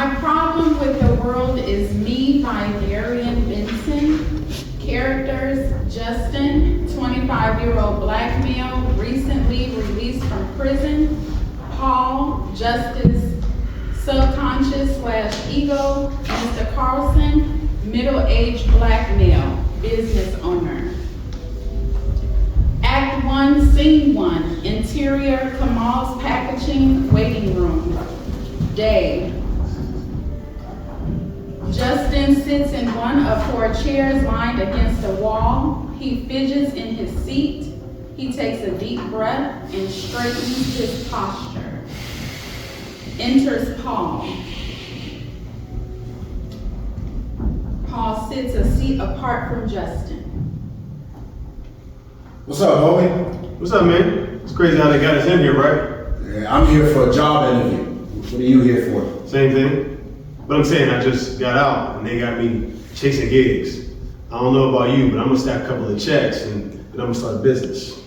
My Problem with the World is Me by Darian Benson. Characters: Justin, 25-year-old black male, recently released from prison. Paul, Justice, subconscious/ego. Mr. Carlson, middle-aged black male, business owner. Act 1, Scene 1, interior, Kamal's packaging, waiting room. Day. Justin sits in one of 4 chairs lined against a wall. He fidgets in his seat. He takes a deep breath and straightens his posture. Enters Paul. Paul sits a seat apart from Justin. What's up, homie? What's up, man? It's crazy how they got us in here, right? Yeah, I'm here for a job interview. What are you here for? Same thing. But I'm saying I just got out and they got me chasing gigs. I don't know about you, but I'm gonna stack a couple of checks and then I'm gonna start a business.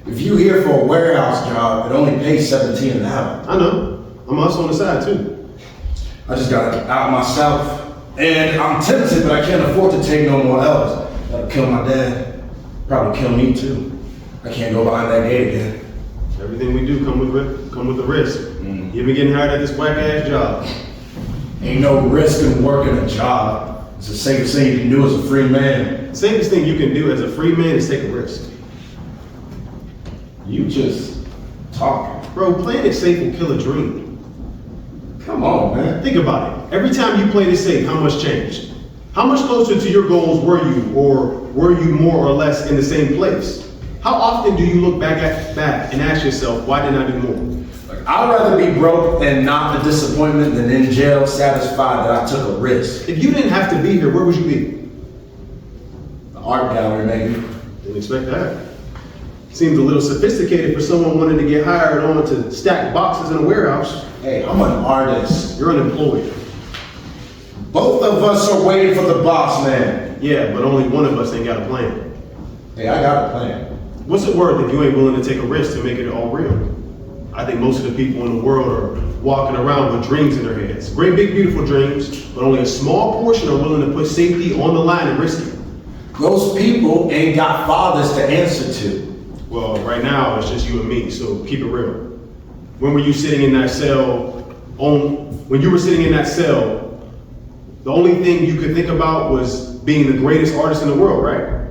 If you here for a warehouse job, it only pays $17 an hour. I know. I'm also on the side too. I just got out myself. And I'm tempted, but I can't afford to take no more L's. That'll kill my dad. Probably kill me too. I can't go behind that gate again. Everything we do come with a risk. You ever getting hired at this whack ass job? Ain't no risk in working a job. It's the safest thing you can do as a free man. The safest thing you can do as a free man is take a risk. You just talking. Bro, playing it safe will kill a dream. Come on, man. Think about it. Every time you played it safe, how much changed? How much closer to your goals were you, or were you more or less in the same place? How often do you look back and ask yourself, why didn't I do more? I'd rather be broke and not a disappointment than in jail satisfied that I took a risk. If you didn't have to be here, where would you be? The art gallery, maybe. Didn't expect that. Seems a little sophisticated for someone wanting to get hired on to stack boxes in a warehouse. Hey, I'm an artist. You're unemployed. Both of us are waiting for the boss man. Yeah, but only one of us ain't got a plan. Hey, I got a plan. What's it worth if you ain't willing to take a risk to make it all real? I think most of the people in the world are walking around with dreams in their heads. Great big beautiful dreams, but only a small portion are willing to put safety on the line and risk it. Those people ain't got fathers to answer to. Well, right now it's just you and me, so keep it real. When were you sitting in that cell? When you were sitting in that cell, the only thing you could think about was being the greatest artist in the world, right?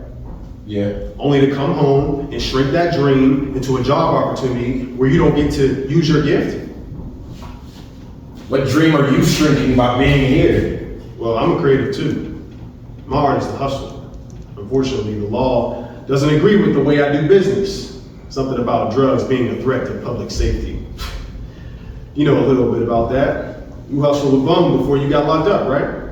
Yeah. Only to come home and shrink that dream into a job opportunity where you don't get to use your gift? What dream are you shrinking by being here? Well, I'm a creative too. My art is the hustle. Unfortunately, the law doesn't agree with the way I do business. Something about drugs being a threat to public safety. You know a little bit about that. You hustled with Bum before you got locked up, right?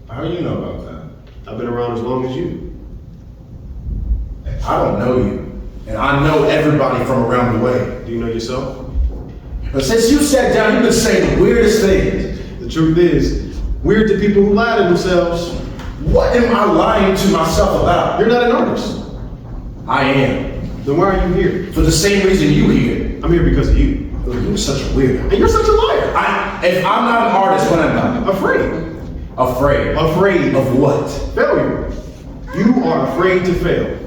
How do you know about that? I've been around as long as you. I don't know you. And I know everybody from around the way. Do you know yourself? But since you sat down, you've been saying the weirdest things. The truth is, weird to people who lie to themselves. What am I lying to myself about? You're not an artist. I am. Then why are you here? For the same reason you here. I'm here because of you. You're such a weirdo. And you're such a liar. If I'm not an artist, what am I? Afraid. Afraid. Afraid Of what? failure. You are afraid to fail.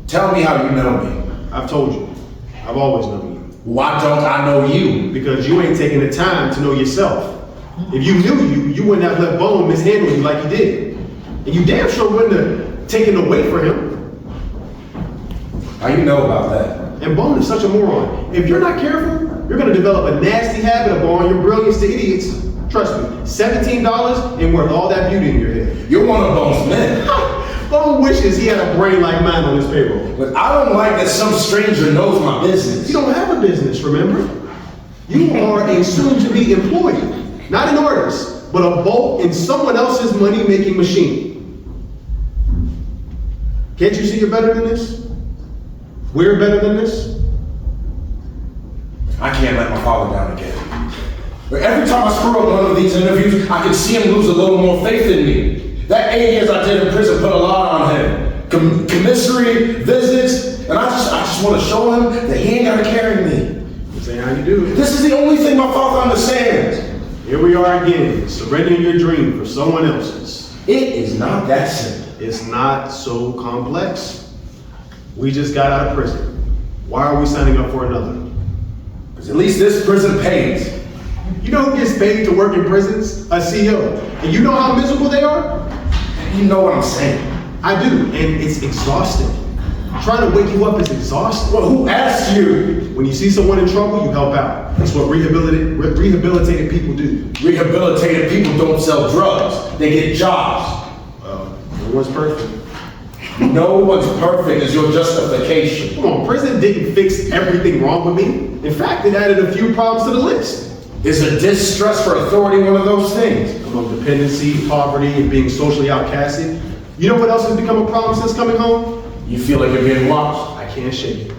Tell me how you know me. I've told you. I've always known you. Why don't I know you? Because you ain't taking the time to know yourself. If you knew you, you wouldn't have let Bone mishandle you like you did. And you damn sure wouldn't have taken the weight for him. How you know about that? And Bone is such a moron. If you're not careful, you're gonna develop a nasty habit of borrowing your brilliance to idiots. Trust me, $17 ain't worth all that beauty in your head. You're one of Bone's men. Bone wishes he had a brain like mine on his payroll. But I don't like that some stranger knows my business. You don't have a business, remember? You are a soon-to-be employee, not an artist, but a bolt in someone else's money-making machine. Can't you see you're better than this? We're better than this? I can't let my father down again. But every time I screw up one of these interviews, I can see him lose a little more faith in me. That 8 years I did in prison put a lot on him. Commissary, visits, and I just want to show him that he ain't gotta carry me. I'm saying understand how you do it. This is the only thing my father understands. Here we are again, surrendering your dream for someone else's. It is not that simple. It's not so complex. We just got out of prison. Why are we signing up for another? Because at least this prison pays. You know who gets paid to work in prisons? A CEO. And you know how miserable they are? You know what I'm saying. I do, and it's exhausting. Trying to wake you up is exhausting. Well, who asked you? When you see someone in trouble, you help out. That's what rehabilitated people do. Rehabilitated people don't sell drugs. They get jobs. No one's perfect. No one's perfect is your justification. Come on, prison didn't fix everything wrong with me. In fact, it added a few problems to the list. Is a distrust for authority one of those things? Among dependency, poverty, and being socially outcasted. You know what else has become a problem since coming home? You feel like you're being watched? I can't shake it.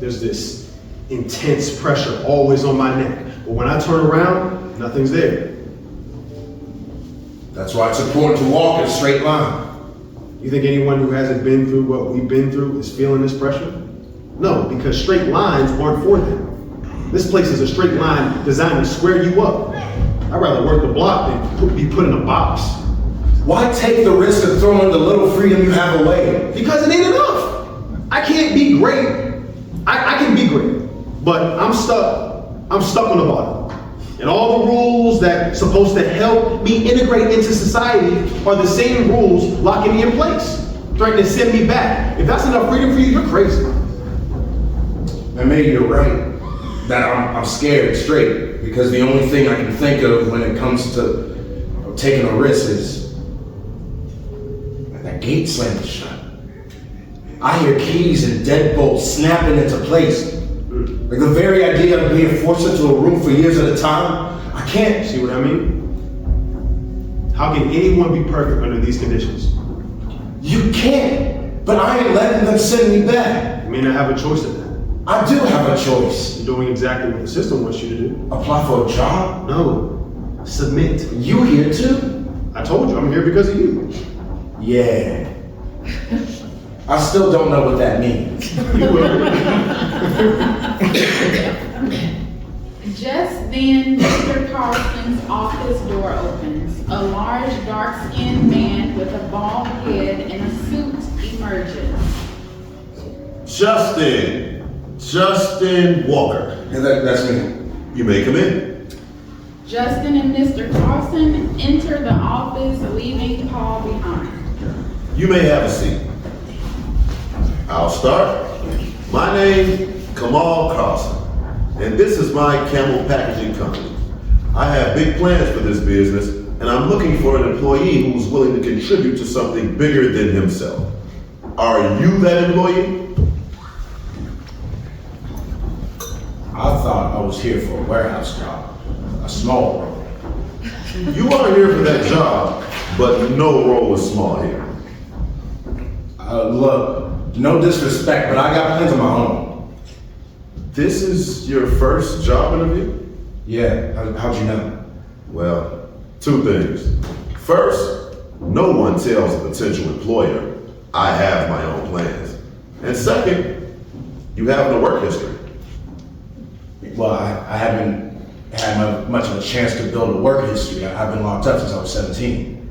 There's this intense pressure always on my neck. But when I turn around, nothing's there. That's why it's important to walk in a straight line. You think anyone who hasn't been through what we've been through is feeling this pressure? No, because straight lines aren't for them. This place is a straight line designed to square you up. I'd rather work the block than be put in a box. Why take the risk of throwing the little freedom you have away? Because it ain't enough. I can't be great. I can be great, but I'm stuck. I'm stuck on the bottom. And all the rules that supposed to help me integrate into society are the same rules locking me in place, threatening to send me back. If that's enough freedom for you, you're crazy. And maybe you're right that I'm scared straight, because the only thing I can think of when it comes to taking a risk is that gate slamming shut. I hear keys and deadbolts snapping into place. Like the very idea of being forced into a room for years at a time, I can't. See what I mean? How can anyone be perfect under these conditions? You can't, but I ain't letting them send me back. You may not have a choice in that. I do have a choice. You're doing exactly what the system wants you to do. Apply for a job? No, submit. You here too? I told you, I'm here because of you. Yeah. I still don't know what that means. You will. Just then, Mr. Carlson's office door opens. A large, dark-skinned man with a bald head and a suit emerges. Justin Walker. Yeah, that's me. You may come in. Justin and Mr. Carlson enter the office, leaving Paul behind. You may have a seat. I'll start. My name, Kamal Carlson, and this is my Camel Packaging Company. I have big plans for this business, and I'm looking for an employee who's willing to contribute to something bigger than himself. Are you that employee? I thought I was here for a warehouse job, a small role. You are here for that job, but no role is small here. Look, no disrespect, but I got plans of my own. This is your first job interview? Yeah, how'd you know? Well, two things. First, no one tells a potential employer, I have my own plans. And second, you have no work history. Well, I haven't had much of a chance to build a work history. I've been locked up since I was 17.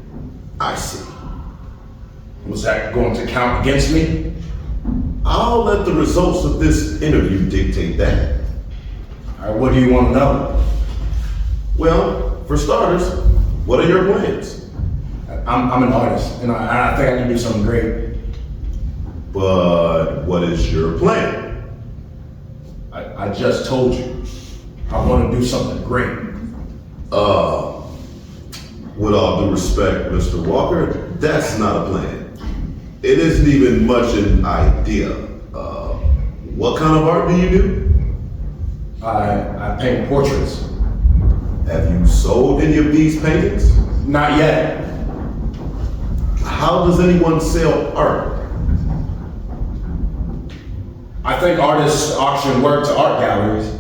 I see. Was that going to count against me? I'll let the results of this interview dictate that. All right, what do you want to know? Well, for starters, what are your plans? I'm an artist, and I think I can do something great. But what is your plan? I just told you, I want to do something great. With all due respect, Mr. Walker, that's not a plan. It isn't even much an idea. What kind of art do you do? I paint portraits. Have you sold any of these paintings? Not yet. How does anyone sell art? I think artists auction work to art galleries.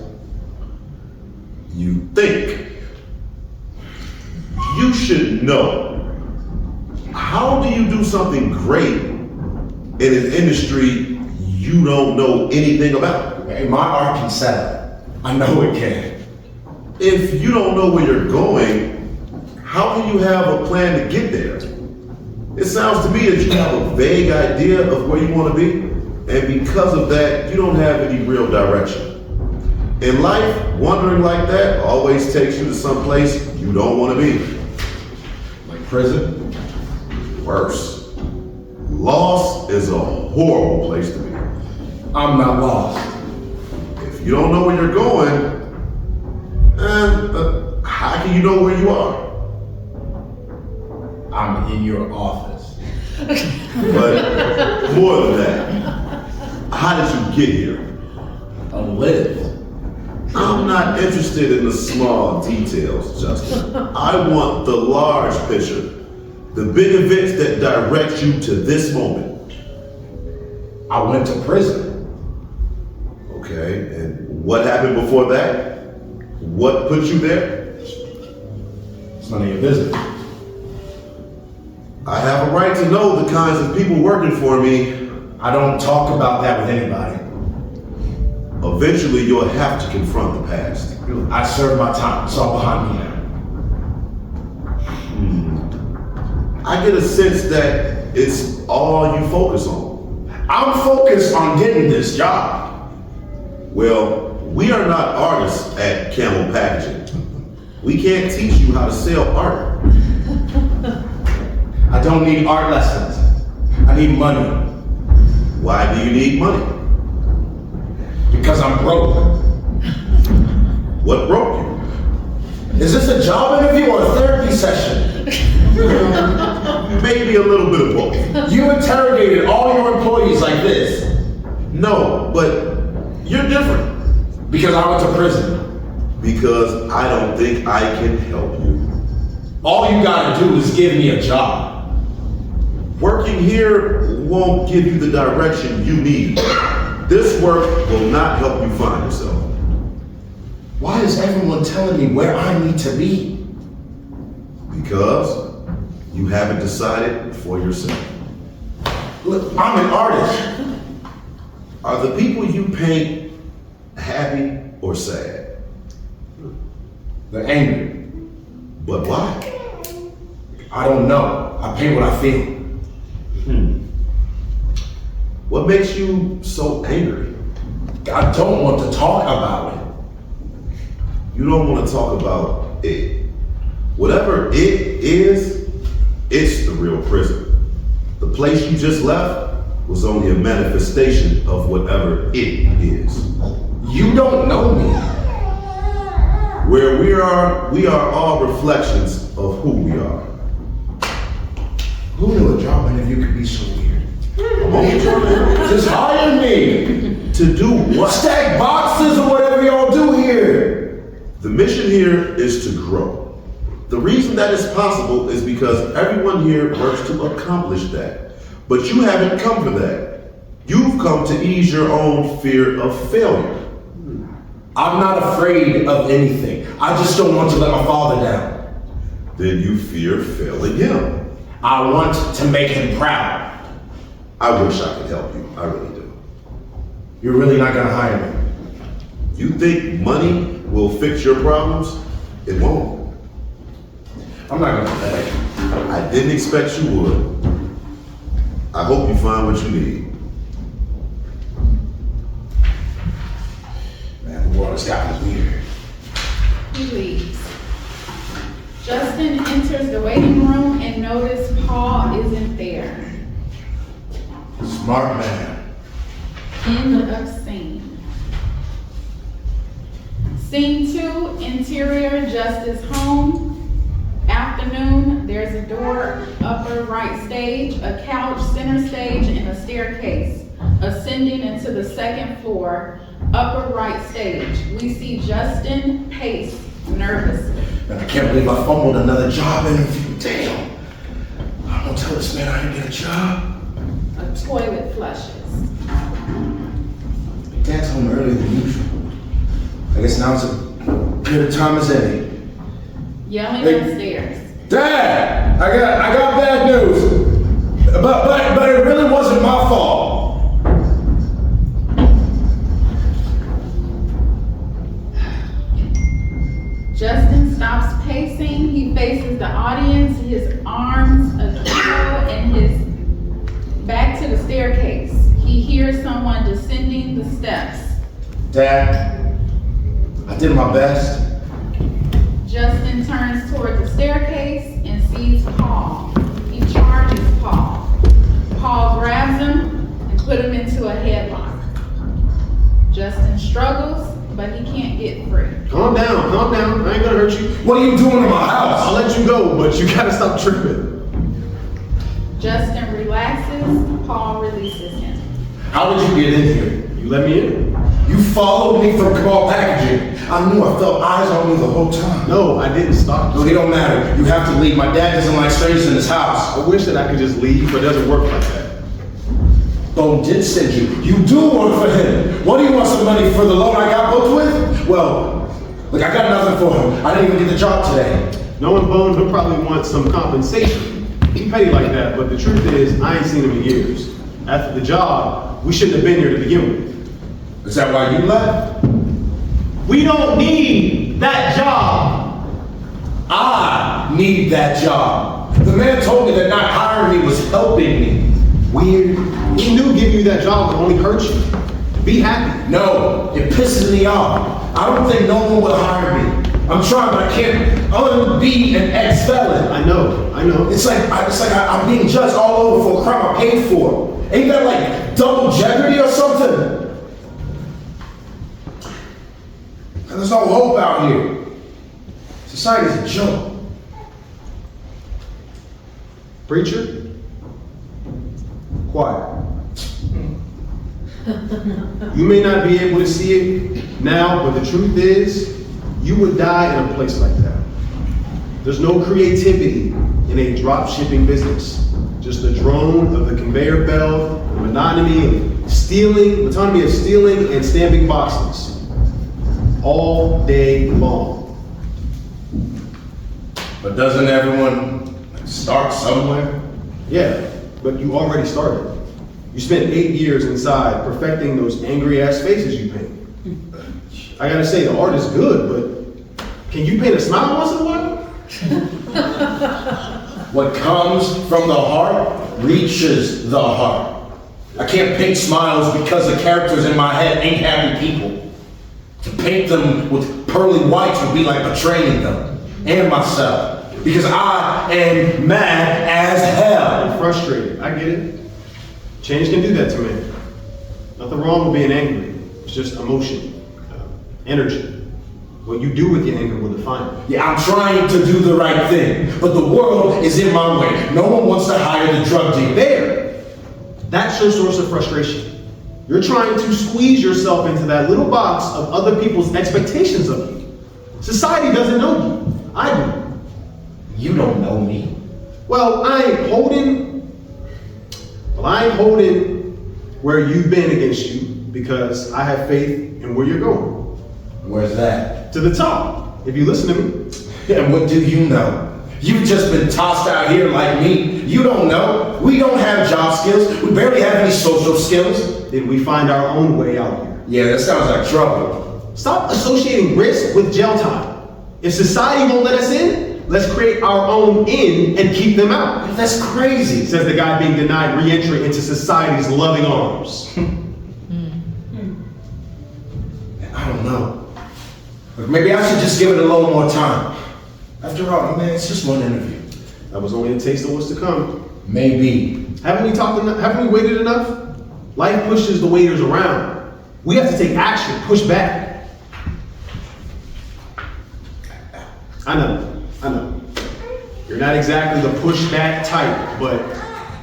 You think. You should know. How do you do something great in an industry you don't know anything about? Okay, my art can sell. I know it can. If you don't know where you're going, how can you have a plan to get there? It sounds to me that you have a vague idea of where you want to be, and because of that, you don't have any real direction. In life, wandering like that always takes you to some place you don't want to be. Like prison? Worse. Lost is a horrible place to be. I'm not lost. If you don't know where you're going, how can you know where you are? I'm in your office. But more than that, how did you get here? A lift. I'm not interested in the small details, Justin. I want the large picture, the big events that direct you to this moment. I went to prison. Okay, and what happened before that? What put you there? It's none of your business. I have a right to know the kinds of people working for me. I don't talk about that with anybody. Eventually, you'll have to confront the past. I served my time. It's all behind me now. I get a sense that it's all you focus on. I'm focused on getting this job. Well, we are not artists at Camel Packaging. We can't teach you how to sell art. I don't need art lessons. I need money. Why do you need money? Because I'm broke. What broke you? Is this a job interview or a therapy session? Maybe a little bit of both. You interrogated all your employees like this. No, but you're different. Because I went to prison. Because I don't think I can help you. All you gotta do is give me a job. Working here won't give you the direction you need. This work will not help you find yourself. Why is everyone telling me where I need to be? Because you haven't decided for yourself. Look, I'm an artist. Are the people you paint happy or sad? They're angry. But why? I don't know. I paint what I feel. What makes you so angry? I don't want to talk about it. You don't want to talk about it. Whatever it is, it's the real prison. The place you just left was only a manifestation of whatever it is. You don't know me. Where we are all reflections of who we are. Who knew a job interview could be so weird? I'm only trying to help. Just hire me. To do what? Stack boxes or whatever y'all do here. The mission here is to grow. The reason that is possible is because everyone here works to accomplish that. But you haven't come for that. You've come to ease your own fear of failure. I'm not afraid of anything. I just don't want to let my father down. Then you fear failing him. I want to make him proud. I wish I could help you. I really do. You're really not gonna hire me. You think money will fix your problems? It won't. I'm not gonna beg. I didn't expect you would. I hope you find what you need. Man, the world has gotten weird. He leaves. Justin enters the waiting room and notices Paul isn't there. Smart man. End of scene. Scene 2, interior, Justice home. Afternoon, there's a door, upper right stage, a couch, center stage, and a staircase. Ascending into the second floor, upper right stage. We see Justin pace nervously. Man, I can't believe I fumbled another job interview. Damn. I'm gonna tell this man I didn't get a job. A toilet flushes. Dad's home earlier than usual. I guess now it's as good a time as any. Yelling Hey. upstairs. Dad, I got bad news. But it really wasn't my fault. to the staircase. He hears someone descending the steps. Dad, I did my best. Justin turns toward the staircase and sees Paul. He charges Paul. Paul grabs him and put him into a headlock. Justin struggles, but he can't get free. Calm down, calm down. I ain't gonna hurt you. What are you doing in my I'll house? let you go, but you gotta stop tripping. Justin relaxes, Paul releases him. How did you get in here? You let me in. You followed me from Kamal Packaging. I knew I felt eyes on you the whole time. No, I didn't stop Look, you. it don't matter. You have to leave. My dad doesn't like strangers in his house. I wish that I could just leave, but it doesn't work like that. Bone did send you. You do work for him. What do you want some money for the loan I got booked with? Well, look, I got nothing for him. I didn't even get the job today. Knowing Bone, he'll probably want some compensation. He petty like that, but the truth is, I ain't seen him in years. After the job, we shouldn't have been here to begin with. Is that why you left? We don't need that job. I need that job. The man told me that not hiring me was helping me. Weird. We knew giving you that job would only hurt you. Be happy. No, it pisses me off. I don't think no one will hire me. I'm trying, but I can't unbe an ex-felon. I know. It's like I'm being judged all over for a crime I paid for. Ain't that like double jeopardy or something? And there's no hope out here. Society's a joke. Preacher? Quiet. You may not be able to see it now, but the truth is, you would die in a place like that. There's no creativity in a drop shipping business. Just the drone of the conveyor belt, the monotony of stealing and stamping boxes. All day long. But doesn't everyone start somewhere? Yeah, but you already started. You spent 8 years inside perfecting those angry ass faces you paint. I gotta say, the art is good, but can you paint a smile once in a while? What comes from the heart reaches the heart. I can't paint smiles because the characters in my head ain't happy people. To paint them with pearly whites would be like betraying them and myself. Because I am mad as hell. I'm frustrated. I get it. Change can do that to me. Nothing wrong with being angry. It's just emotion, energy. What you do with your anger will define it. Yeah, I'm trying to do the right thing, but the world is in my way. No one wants to hire the drug dealer. There! That's your source of frustration. You're trying to squeeze yourself into that little box of other people's expectations of you. Society doesn't know you. I do. You don't know me. Well, I ain't holding where you've been against you because I have faith in where you're going. Where's that? To the top, if you listen to me. And what do you know? You've just been tossed out here like me. You don't know. We don't have job skills. We barely have any social skills. Then we find our own way out here. Yeah, that sounds like trouble. Stop associating risk with jail time. If society won't let us in, let's create our own in and keep them out. That's crazy. Says the guy being denied re-entry into society's loving arms. I don't know. But maybe I should just give it a little more time. After all, man, it's just one interview. That was only a taste of what's to come. Maybe. Haven't we waited enough? Life pushes the waiters around. We have to take action, push back. I know. You're not exactly the pushback type, but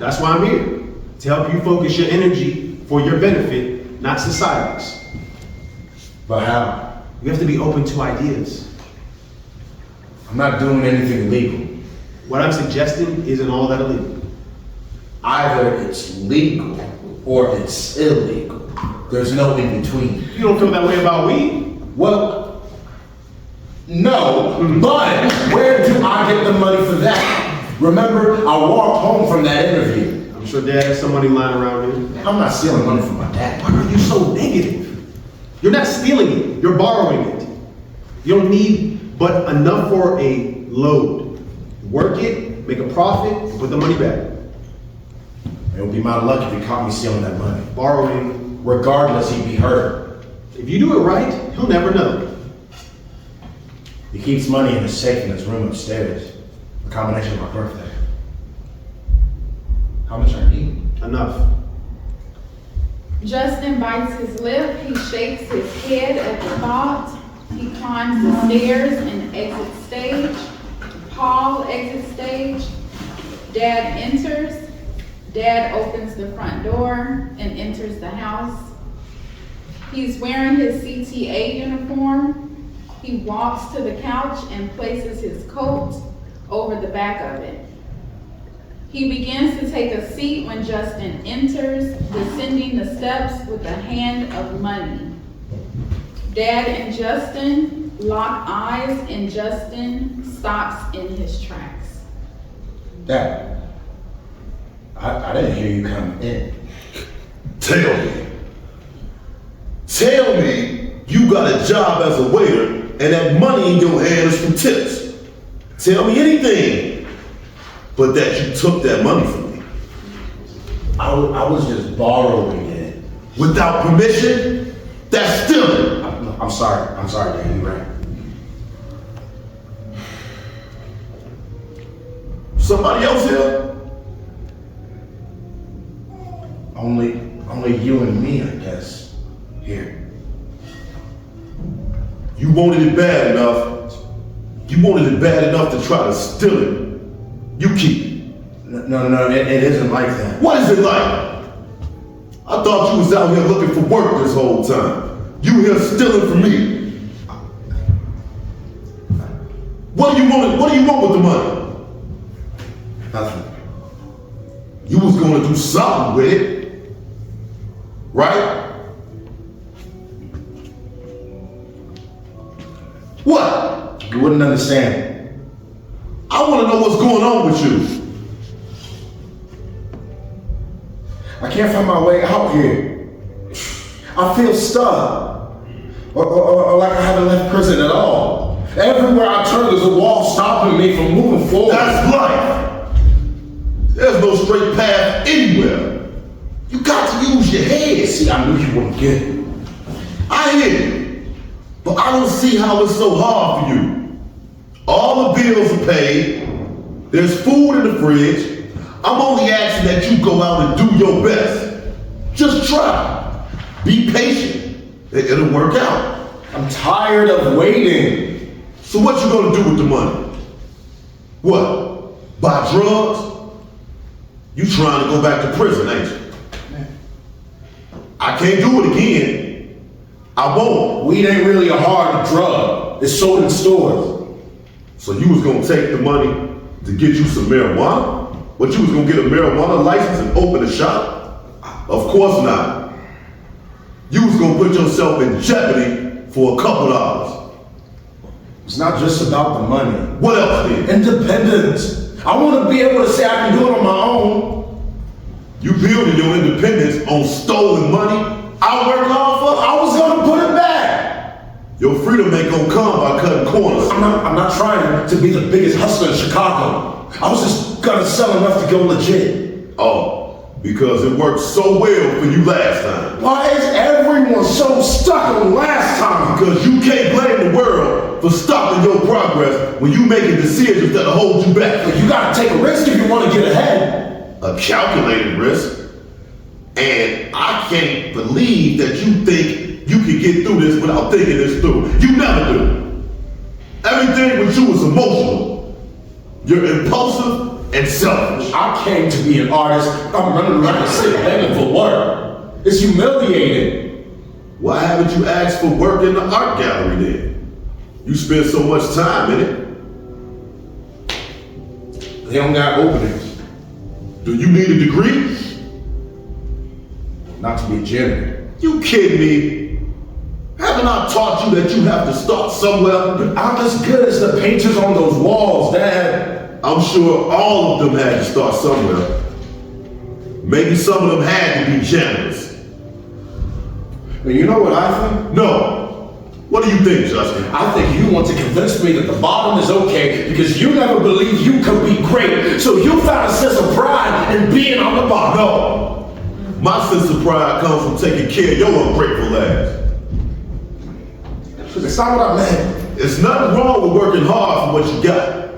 that's why I'm here. To help you focus your energy for your benefit, not society's. But how? You have to be open to ideas. I'm not doing anything illegal. What I'm suggesting isn't all that illegal. Either it's legal or it's illegal. There's no in between. You don't feel that way about weed? Well, no, but where do I get the money for that? Remember, I walked home from that interview. I'm sure Dad has some money lying around here. I'm not stealing money from my dad. Why are you so negative? You're not stealing it, you're borrowing it. You don't need but enough for a load. Work it, make a profit, and put the money back. It would be my luck if he caught me stealing that money. Borrowing. Regardless, he'd be hurt. If you do it right, he'll never know. He keeps money in his safe in his room upstairs. A combination of my birthday. How much I need? Enough. Justin bites his lip, he shakes his head at the thought. He climbs the stairs and exits stage. Paul exits stage. Dad enters. Dad opens the front door and enters the house. He's wearing his CTA uniform. He walks to the couch and places his coat over the back of it. He begins to take a seat when Justin enters, descending the steps with a hand of money. Dad and Justin lock eyes and Justin stops in his tracks. Dad, I didn't hear you come in. Tell me you got a job as a waiter and that money in your hand is from tips. Tell me anything but that you took that money from me. I was just borrowing it. Without permission? That's stealing. I'm sorry, Dad, you're right. Somebody else here? Only you and me, I guess, here. You wanted it bad enough. You wanted it bad enough to try to steal it. You keep it. No, it isn't like that. What is it like? I thought you was out here looking for work this whole time. You here stealing from me. What do you want with the money? Nothing. You was gonna do something with it. Right? What? You wouldn't understand. I wanna know what's going on with you. I can't find my way out here. I feel stuck. Or like I haven't left prison at all. Everywhere I turn, there's a wall stopping me from moving forward. That's life. There's no straight path anywhere. You got to use your head. See, I knew you wouldn't get it. I hear you, but I don't see how it's so hard for you. All the bills are paid. There's food in the fridge. I'm only asking that you go out and do your best. Just try. Be patient. It'll work out. I'm tired of waiting. So what you gonna do with the money? What? Buy drugs? You trying to go back to prison, ain't you? I can't do it again. I won't. Weed ain't really a hard drug. It's sold in stores. So you was gonna take the money to get you some marijuana? But you was gonna get a marijuana license and open a shop? Of course not. You was gonna put yourself in jeopardy for a couple dollars. It's not just about the money. What else then? Independence. I want to be able to say I can do it on my own. You building your independence on stolen money I worked hard for? I was gonna put it back. Your freedom ain't gonna come by cutting corners. I'm not trying to be the biggest hustler in Chicago. I was just gonna sell enough to go legit. Oh, because it worked so well for you last time. Why is everyone so stuck on last time? Because you can't blame the world for stopping your progress when you making decisions that hold you back. But you gotta take a risk if you want to get ahead. A calculated risk. And I can't believe that you think you can get through this without thinking this through. You never do. Everything with you is emotional. You're impulsive and selfish. I came to be an artist. I'm running around the city begging for work. It's humiliating. Why haven't you asked for work in the art gallery then? You spend so much time in it. They don't got openings. Do you need a degree? Not to be a janitor. You kidding me? Haven't I taught you that you have to start somewhere? I'm as good as the painters on those walls, Dad. I'm sure all of them had to start somewhere. Maybe some of them had to be janitors. But you know what I think? No. What do you think, Justin? I think you want to convince me that the bottom is okay because you never believed you could be great. So you found a sense of pride in being on the bottom. No. My sense of pride comes from taking care of your ungrateful ass. That's not what I meant. There's nothing wrong with working hard for what you got.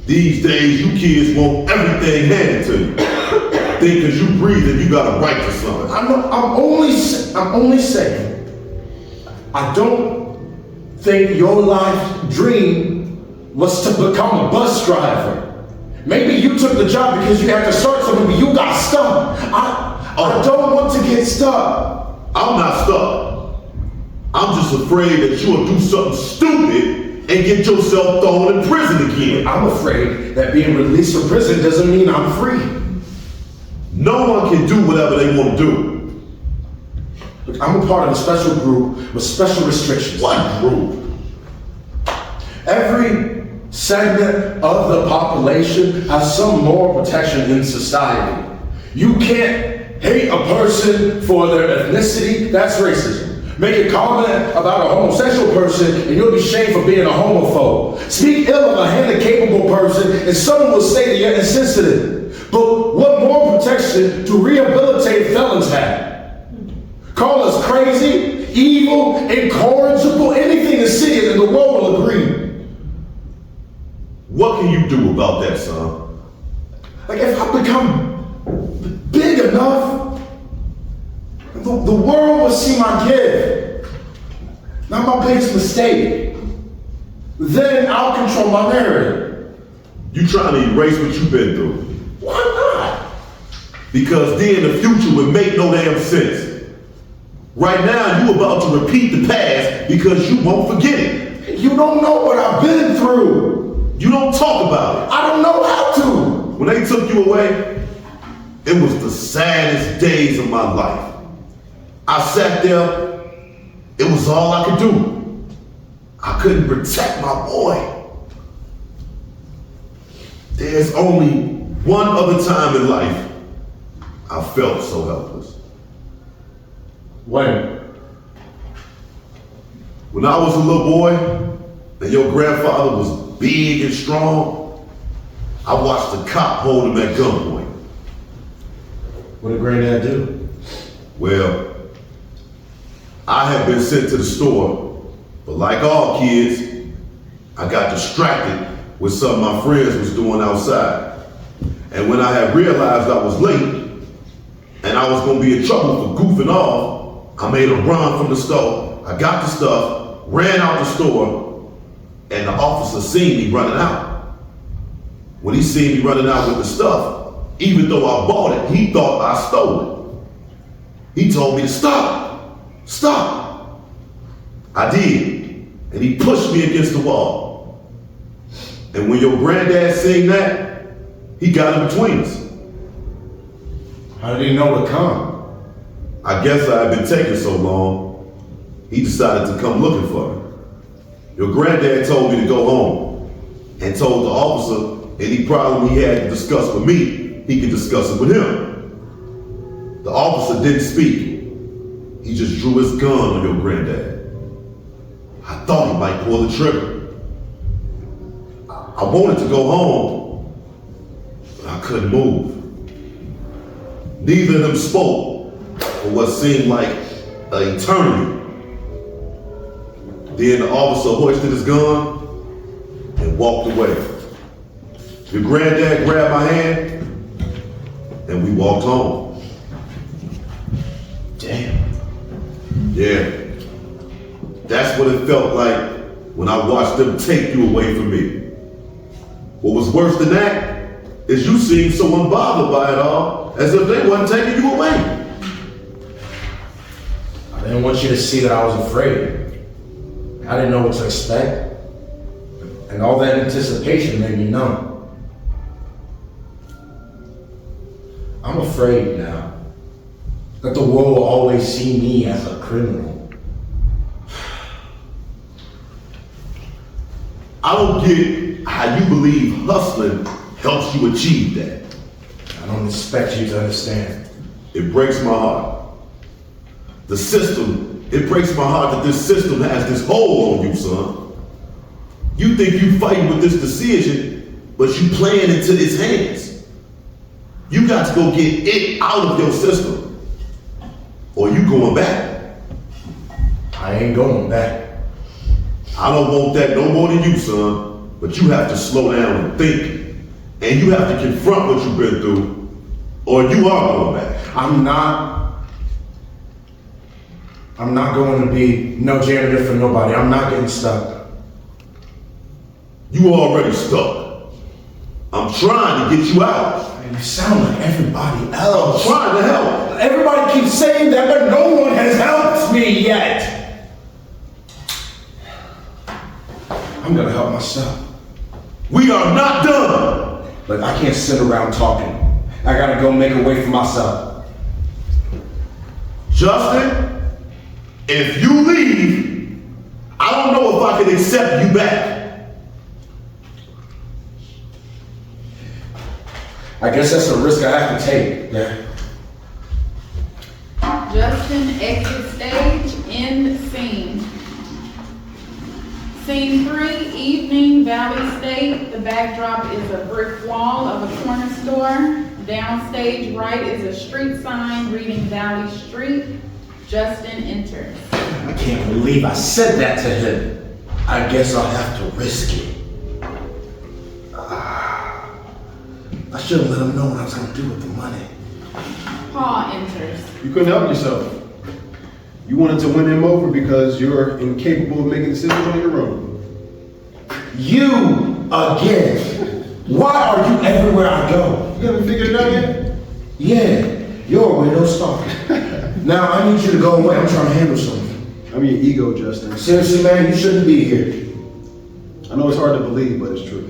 These days, you kids want everything handed to you. Think because you breathing, you got a right to something. I'm only saying, I don't think your life dream was to become a bus driver. Maybe you took the job because you had to start something, but you got stuck. I don't want to get stuck. I'm not stuck. I'm just afraid that you'll do something stupid and get yourself thrown in prison again. I'm afraid that being released from prison doesn't mean I'm free. No one can do whatever they want to do. Look, I'm a part of a special group with special restrictions. What group? Every segment of the population has some moral protection in society. You can't hate a person for their ethnicity, that's racism. Make a comment about a homosexual person and you'll be shamed for being a homophobe. Speak ill of a handicapable person and someone will say that you're insensitive. But what moral protection do rehabilitated felons have? Call us crazy, evil, incorrigible, anything the city and the world will agree. What can you do about that, son? Like if I become big enough, the world will see my gift, not my biggest mistake. Then I'll control my narrative. You trying to erase what you've been through. Why not? Because then the future would make no damn sense. Right now, you about to repeat the past because you won't forget it. You don't know what I've been through. You don't talk about it. I don't know how to. When they took you away, it was the saddest days of my life. I sat there, it was all I could do. I couldn't protect my boy. There's only one other time in life I felt so helpless. When? When I was a little boy and your grandfather was big and strong, I watched a cop hold him at gunpoint. What did Granddad do? Well, I had been sent to the store, but like all kids, I got distracted with something my friends was doing outside. And when I had realized I was late and I was gonna be in trouble for goofing off, I made a run from the store. I got the stuff, ran out the store, and the officer seen me running out. When he seen me running out with the stuff, even though I bought it, he thought I stole it. He told me to stop. Stop. I did. And he pushed me against the wall. And when your granddad seen that, he got in between us. How did he know to come? I guess I had been taking so long, he decided to come looking for me. Your granddad told me to go home and told the officer any problem he had to discuss with me, he could discuss it with him. The officer didn't speak. He just drew his gun on your granddad. I thought he might pull the trigger. I wanted to go home, but I couldn't move. Neither of them spoke for what seemed like an eternity. Then the officer hoisted his gun and walked away. Your granddad grabbed my hand and we walked home. Damn. Yeah, that's what it felt like when I watched them take you away from me. What was worse than that is you seemed so unbothered by it all, as if they wasn't taking you away. I didn't want you to see that I was afraid. I didn't know what to expect. And all that anticipation made me numb. I'm afraid now that the world will always see me as a criminal. I don't get how you believe hustling helps you achieve that. I don't expect you to understand. It breaks my heart. The system It breaks my heart that this system has this hold on you, son. You think you fighting with this decision, but you playing into its hands. You got to go get it out of your system, or you going back. I ain't going back. I don't want that no more than you, son. But you have to slow down and think. And you have to confront what you've been through, or you are going back. I'm not going to be no janitor for nobody. I'm not getting stuck. You already stuck. I'm trying to get you out. Man, you sound like everybody I'm else. trying to help. Everybody keeps saying that, but no one has helped me yet. I'm gonna help myself. We are not done. But I can't sit around talking. I gotta go make a way for myself. Justin, if you leave, I don't know if I can accept you back. I guess that's a risk I have to take. Yeah. Justin exit stage, end scene. Scene 3, evening, Valley State. The backdrop is a brick wall of a corner store. Downstage right is a street sign reading Valley Street. Justin enters. I can't believe I said that to him. I guess I'll have to risk it. I should have let him know what I was gonna do with the money. Paul enters. You couldn't help yourself. You wanted to win him over because you're incapable of making decisions on your own. You again. Why are you everywhere I go? You haven't figured it out yet? Yeah, you're a weirdo stalker. Now I need you to go away. I'm trying to handle something. I'm your ego, Justin. Seriously, man, you shouldn't be here. I know it's hard to believe, but it's true.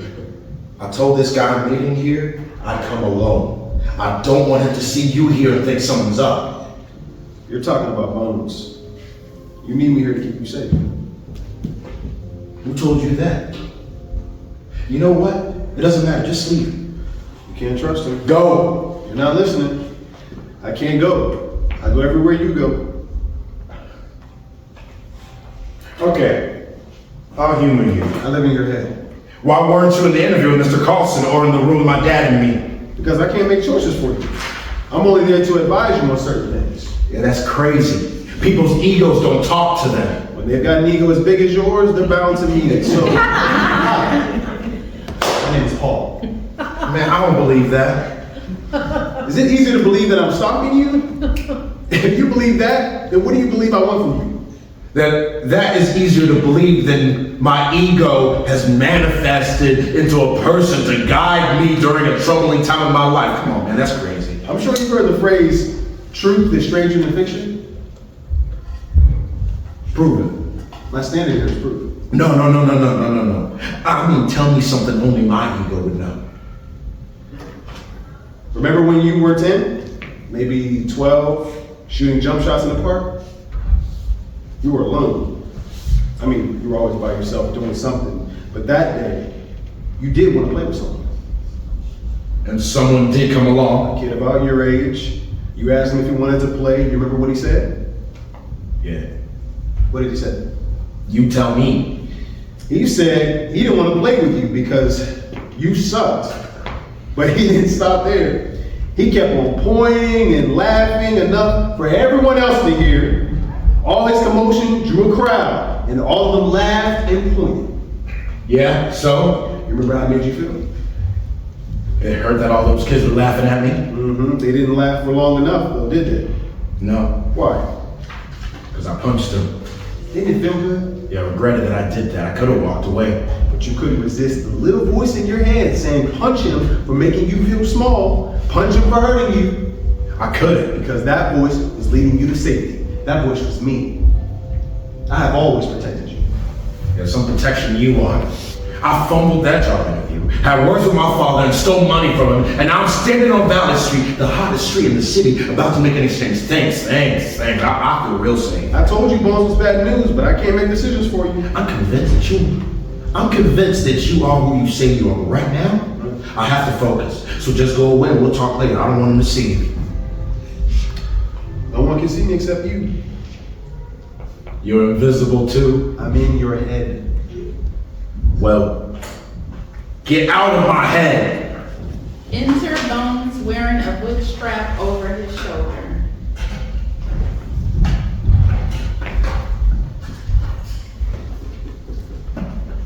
I told this guy I'm meeting here, I'd come alone. I don't want him to see you here and think something's up. You're talking about Bones. You need me here to keep you safe. Who told you that? You know what? It doesn't matter, just leave. You can't trust him. Go! You're not listening. I can't go. I go everywhere you go. Okay, I'll humor you. I live in your head. Why weren't you in the interview with Mr. Carlson or in the room with my dad and me? Because I can't make choices for you. I'm only there to advise you on certain things. Yeah, that's crazy. People's egos don't talk to them. When they've got an ego as big as yours, they're bound to need it. So, my name is Paul. Man, I don't believe that. Is it easier to believe that I'm stalking you? If you believe that, then what do you believe I want from you? That is easier to believe than my ego has manifested into a person to guide me during a troubling time in my life. Come on, man, that's crazy. I'm sure you've heard the phrase, truth is stranger than fiction. Prove it. My standard here is proof. No. I mean, tell me something only my ego would know. Remember when you were 10, maybe 12, shooting jump shots in the park? You were alone. I mean, you were always by yourself doing something. But that day, you did want to play with someone. And someone did come A along. kid about your age. You asked him if he wanted to play. You remember what he said? Yeah. What did he say? You tell me. He said he didn't want to play with you because you sucked. But he didn't stop there. He kept on pointing and laughing enough for everyone else to hear. All his commotion drew a crowd, and all of them laughed and pointed. Yeah, so? You remember how it made you feel? It hurt that all those kids were laughing at me? Mm-hmm. They didn't laugh for long enough, though, did they? No, Why? because I punched him. Didn't it feel good? Yeah, I regretted that I did that. I could have walked away. But you couldn't resist the little voice in your head saying, punch him for making you feel small. Punch him for hurting you. I couldn't. Because that voice was leading you to safety. That voice was me. I have always protected you. There's some protection you want. I fumbled that job interview, had words with my father and stole money from him, and now I'm standing on Valley Street, the hottest street in the city, about to make an exchange. Thanks. I feel real safe. I told you Bones was bad news, but I can't make decisions for you. I'm convinced that you are who you say you are. Right now, I have to focus. So just go away and we'll talk later. I don't want him to see you. No one can see me except you. You're invisible too? I'm in your head. Well, get out of my head! Enter Bones wearing a book strap over his shoulder.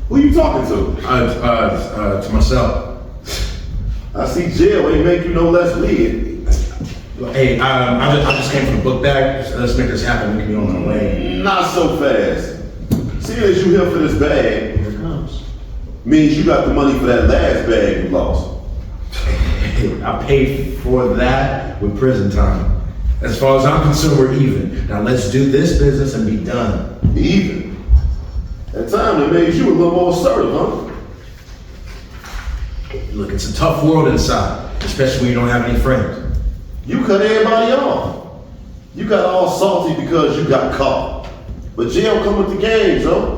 Who you talking to? To myself. I see jail ain't make you no less weird. Hey, I just came from the book bag. Let's make this happen. We can be on our way. Not so fast. Seeing as you here for this bag, Here it comes. means you got the money for that last bag you lost. I paid for that with prison time. As far as I'm concerned, we're even. Now let's do this business and be done. Even. At time they made you a little more assertive, huh? Look, it's a tough world inside, especially when you don't have any friends. You cut everybody off. You got all salty because you got caught. But jail come with the games, huh?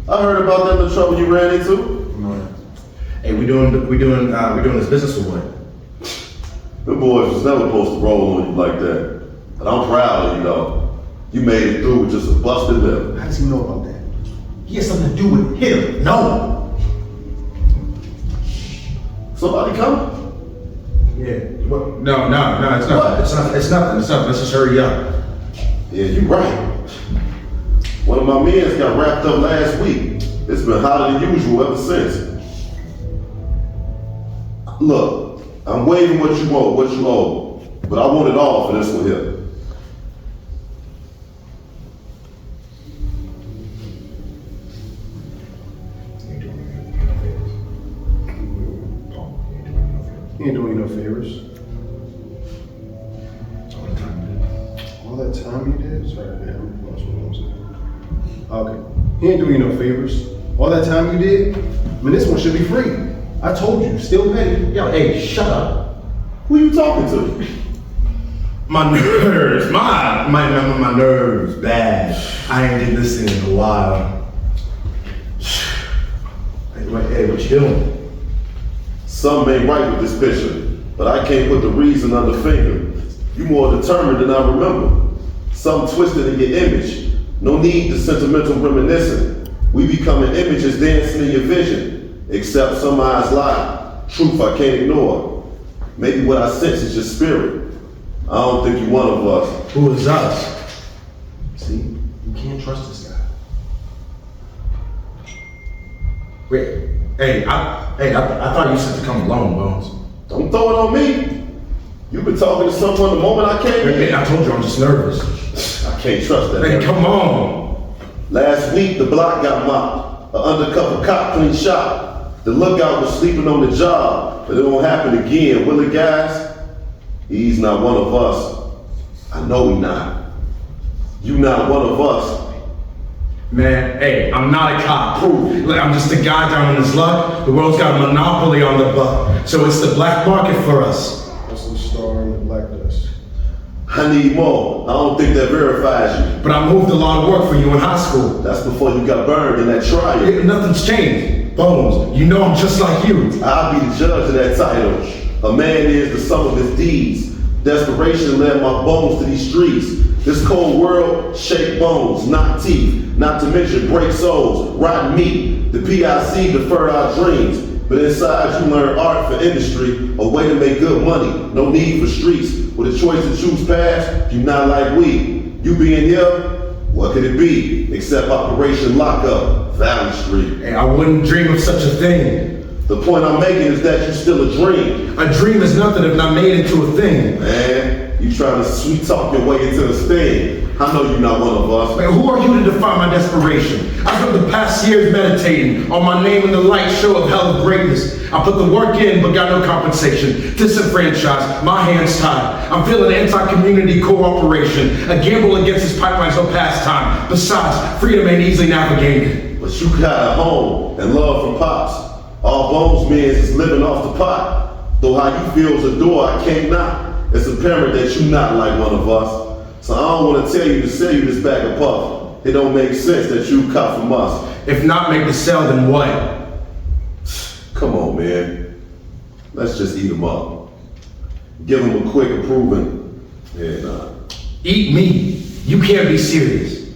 I heard about that little trouble you ran into. Hey, we doing this business or what? The boys was never supposed to roll on you like that. But I'm proud of you, though. You made it through with just a busted lip. How does he know about that? He has something to do with him. No. Somebody coming? Yeah. What? No, it's nothing. What? It's nothing. Let's just hurry up. Yeah, you right. One of my men got wrapped up last week. It's been hotter than usual ever since. Look, I'm waiving what you owe, but I want it all for this one here. He ain't doing you no favors. All that time you did? Sorry, man. Lost what I was saying. Okay. He ain't doing you no favors. All that time you did? I mean, this one should be free. I told you, still petty. Yo, hey, shut up. Who you talking to? My nerves, my nerves, bad. I ain't did this in a while. Hey, what you doing? Something ain't right with this picture, but I can't put the reason on the finger. You more determined than I remember. Something twisted in your image. No need to sentimental reminiscing. We becoming images dancing in your vision. Except some eyes lie. Truth I can't ignore. Maybe what I sense is your spirit. I don't think you're one of us. Who is us? See, you can't trust this guy. Wait, I thought you said to come alone, Bones. Don't throw it on me. You've been talking to someone the moment I came Hey, in. I told you I'm just nervous. I can't trust that. Hey, come on. Last week, the block got mopped. An undercover cop clean shot. The lookout was sleeping on the job, but it won't happen again, will it, guys? He's not one of us. I know he not. You not one of us. Man, hey, I'm not a cop. Proof. Like, I'm just a guy down on his luck. The world's got a monopoly on the buck. So it's the black market for us. That's the star in the black dust. I need more. I don't think that verifies you. But I moved a lot of work for you in high school. That's before you got burned in that trial. Nothing's changed. Bones, you know I'm just like you. I'll be the judge of that title. A man is the sum of his deeds. Desperation led my bones to these streets. This cold world, shake bones, not teeth. Not to mention break souls, rotten meat. The PIC deferred our dreams. But inside you learn art for industry, a way to make good money. No need for streets. With a choice to choose paths, you not like we. You being here, what could it be? Except Operation Lockup, Valley Street. Hey, I wouldn't dream of such a thing. The point I'm making is that you're still a dream. A dream is nothing if not made into a thing. Man, you trying to sweet talk your way into this thing. I know you're not one of us. Man, who are you to define my desperation? I spent the past years meditating on my name in the light show of hell of greatness. I put the work in, but got no compensation. Disenfranchised, my hands tied. I'm feeling anti-community cooperation. A gamble against this pipeline's no pastime. Besides, freedom ain't easily navigated. But you got a home and love from Pops. All Bones means is living off the pot. Though how you feel is a door I can't knock. It's apparent that you not like one of us. So I don't want to tell you to sell you this bag of puff. It don't make sense that you cop from us. If not make the sale, then what? Come on, man. Let's just eat them up. Give them a quick approving. Yeah, nah. Eat me. You can't be serious.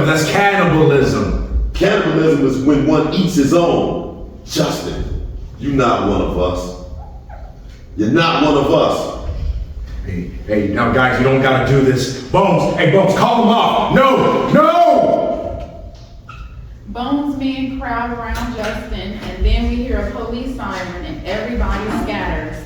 No, that's cannibalism. Cannibalism is when one eats his own. Justin, you're not one of us. You're not one of us. Hey, now guys, you don't gotta do this. Bones, hey Bones, call him off. No! Bones men crowd around Justin, and then we hear a police siren and everybody scatters.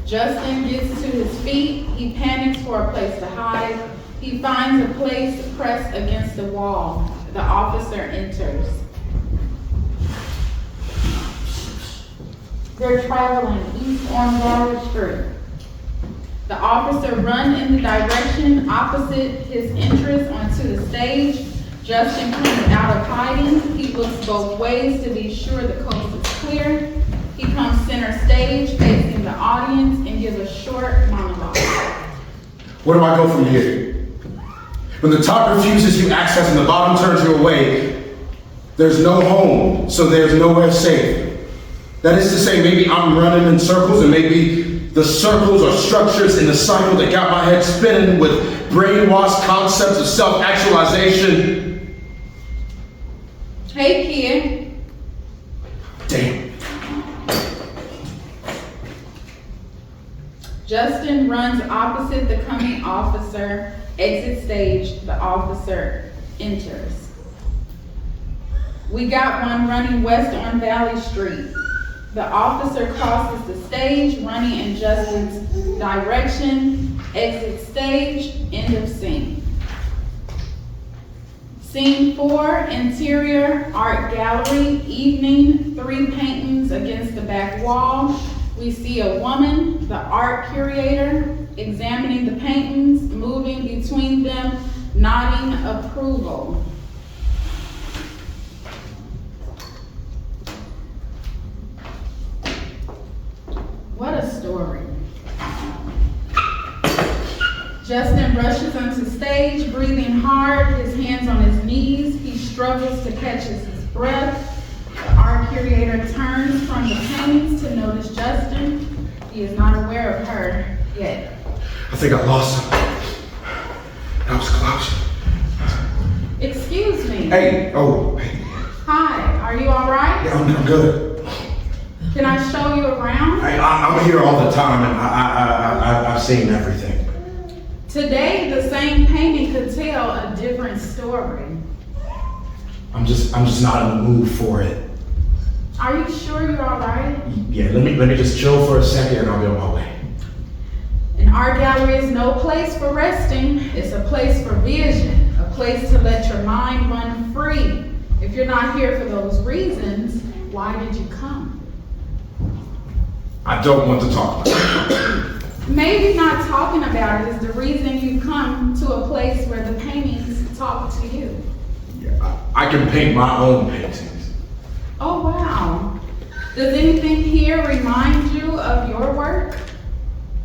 Justin gets to his feet, he panics for a place to hide. He finds a place pressed against the wall. The officer enters. They're traveling east on Valley Street. The officer runs in the direction opposite his entrance onto the stage. Justin comes out of hiding. He looks both ways to be sure the coast is clear. He comes center stage, facing the audience, and gives a short monologue. Where do I go from here? When the top refuses you access and the bottom turns you away, there's no home, so there's nowhere safe. That is to say, maybe I'm running in circles, and maybe the circles are structures in the cycle that got my head spinning with brainwashed concepts of self-actualization. Hey, kid. Damn. Justin runs opposite the coming officer, exit stage, the officer enters. We got one running west on Valley Street. The officer crosses the stage, running in Justin's direction, exit stage, end of scene. Scene 4, interior, art gallery, evening, 3 paintings against the back wall. We see a woman, the art curator, examining the paintings, moving between them, nodding approval. What a story. Justin rushes onto stage, breathing hard, his hands on his knees. He struggles to catch his breath. The art curator turns from the paintings to notice Justin. He is not aware of her yet. I think I lost him. That was close. Excuse me. Hey, oh, hey. Hi, are you all right? Yeah, I'm good. Can I show you around? I'm here all the time, and I've seen everything. Today, the same painting could tell a different story. I'm just not in the mood for it. Are you sure you're all right? Yeah, let me just chill for a second, and I'll be on my way. An art gallery is no place for resting. It's a place for vision, a place to let your mind run free. If you're not here for those reasons, why did you come? I don't want to talk about it. Maybe not talking about it is the reason you come to a place where the paintings talk to you. Yeah, I can paint my own paintings. Oh, wow. Does anything here remind you of your work?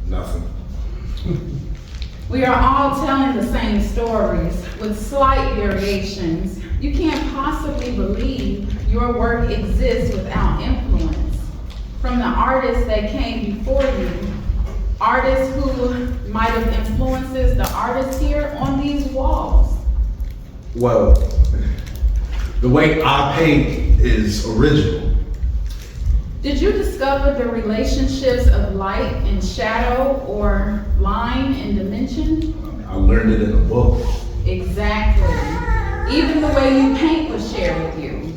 Nothing. We are all telling the same stories with slight variations. You can't possibly believe your work exists without influence from the artists that came before you, artists who might have influenced the artists here on these walls. Well, the way I paint is original. Did you discover the relationships of light and shadow or line and dimension? I learned it in a book. Exactly. Even the way you paint was shared with you.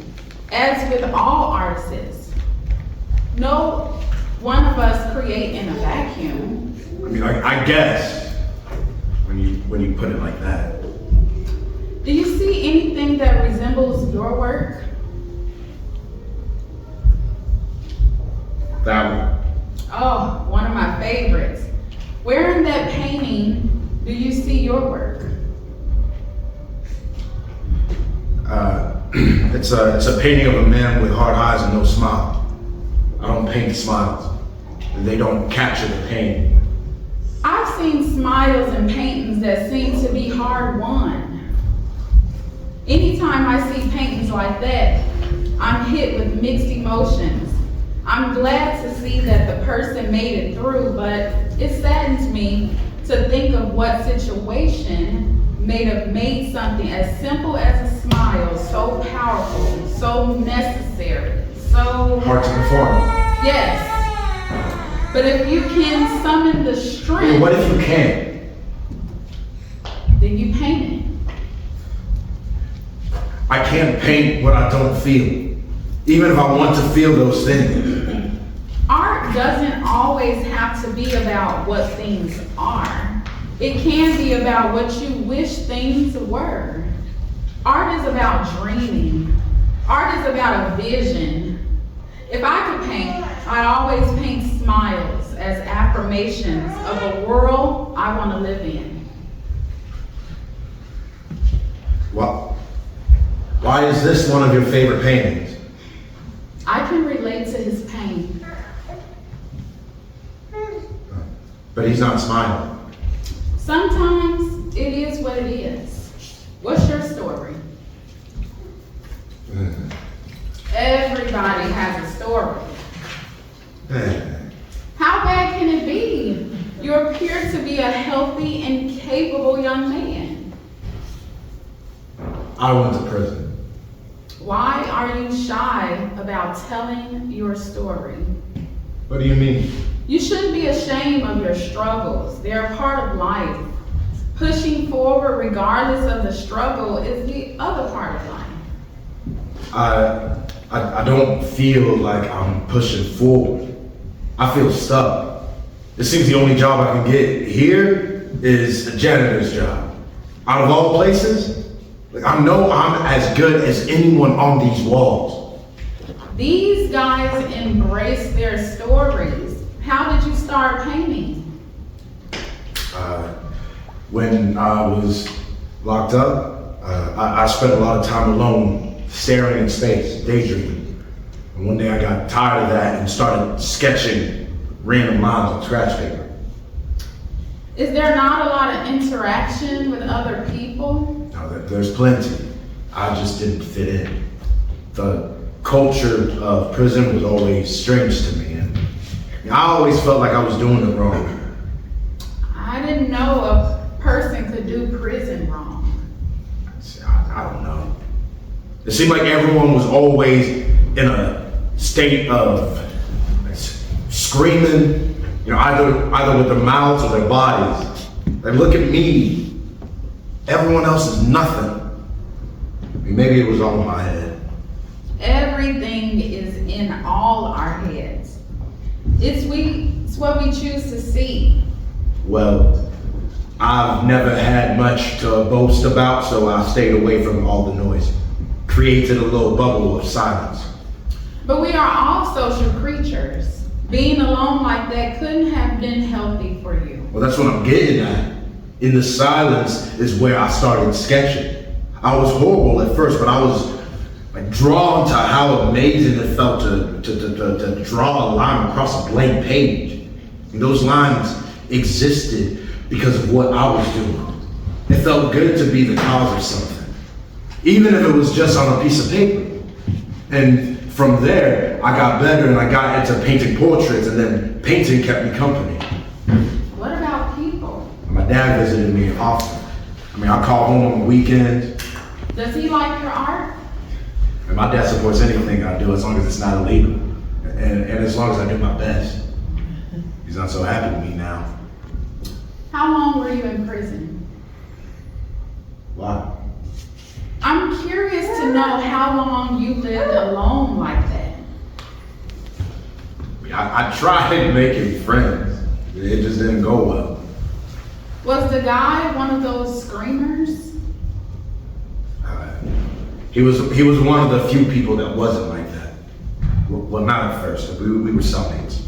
As with all artists, no one of us create in a vacuum. I mean, I guess when you put it like that. Do you see anything that resembles your work? That one. Oh, one of my favorites. Where in that painting do you see your work? It's a painting of a man with hard eyes and no smile. I don't paint smiles. They don't capture the pain. I've seen smiles in paintings that seem to be hard won. Anytime I see paintings like that, I'm hit with mixed emotions. I'm glad to see that the person made it through, but it saddens me to think of what situation made something as simple as a smile so powerful, so necessary, so... Hard to perform. Yes. But if you can summon the strength... Hey, what if you can't? Then you paint it. I can't paint what I don't feel, even if I want to feel those things. Art doesn't always have to be about what things are. It can be about what you wish things were. Art is about dreaming. Art is about a vision. If I could paint, I'd always paint smiles as affirmations of a world I want to live in. Well, why is this one of your favorite paintings? I can relate to his pain. But he's not smiling. Sometimes it is what it is. What's your story? Everybody has a story. How bad can it be? You appear to be a healthy and capable young man. I went to prison. Why are you shy about telling your story? What do you mean? You shouldn't be ashamed of your struggles. They're a part of life. Pushing forward regardless of the struggle is the other part of life. I don't feel like I'm pushing forward. I feel stuck. It seems the only job I can get here is a janitor's job. Out of all places, I know I'm as good as anyone on these walls. These guys embrace their stories. How did you start painting? When I was locked up, I spent a lot of time alone, staring in space, daydreaming. And one day I got tired of that and started sketching random lines on scratch paper. Is there not a lot of interaction with other people? Now, there's plenty. I just didn't fit in. The culture of prison was always strange to me, and I always felt like I was doing it wrong. I didn't know a person could do prison wrong. I don't know. It seemed like everyone was always in a state of screaming, either with their mouths or their bodies. Like, look at me. Everyone else is nothing. I mean, maybe it was all in my head. Everything is in all our heads. It's what we choose to see. Well, I've never had much to boast about, so I stayed away from all the noise. Created a little bubble of silence. But we are all social creatures. Being alone like that couldn't have been healthy for you. Well, that's what I'm getting at. In the silence is where I started sketching. I was horrible at first, but I was drawn to how amazing it felt to draw a line across a blank page. And those lines existed because of what I was doing. It felt good to be the cause of something, even if it was just on a piece of paper. And from there, I got better and I got into painting portraits, and then painting kept me company. What about people? My dad visited me often. I call home on the weekends. Does he like your art? And my dad supports anything I do as long as it's not illegal. And as long as I do my best. He's not so happy with me now. How long were you in prison? Why? I'm curious to know how long you lived alone like that. I tried making friends. It just didn't go well. Was the guy one of those screamers? He was one of the few people that wasn't like that. Well, not at first. We were cellmates.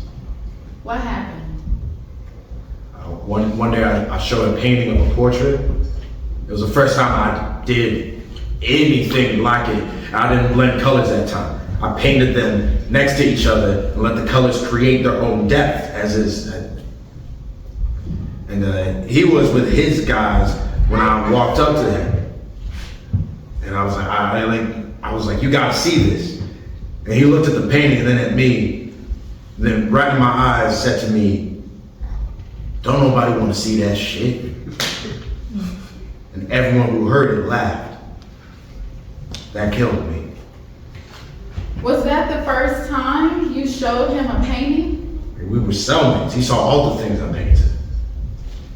What happened? One day I showed a painting of a portrait. It was the first time I did anything like it. I didn't blend colors that time. I painted them next to each other and let the colors create their own depth as is. And he was with his guys when I walked up to him. And I was like, you gotta see this. And he looked at the painting and then at me, then right in my eyes said to me, don't nobody want to see that shit. and everyone who heard it laughed. That killed me. Was that the first time you showed him a painting? We were cellmates. He saw all the things I painted.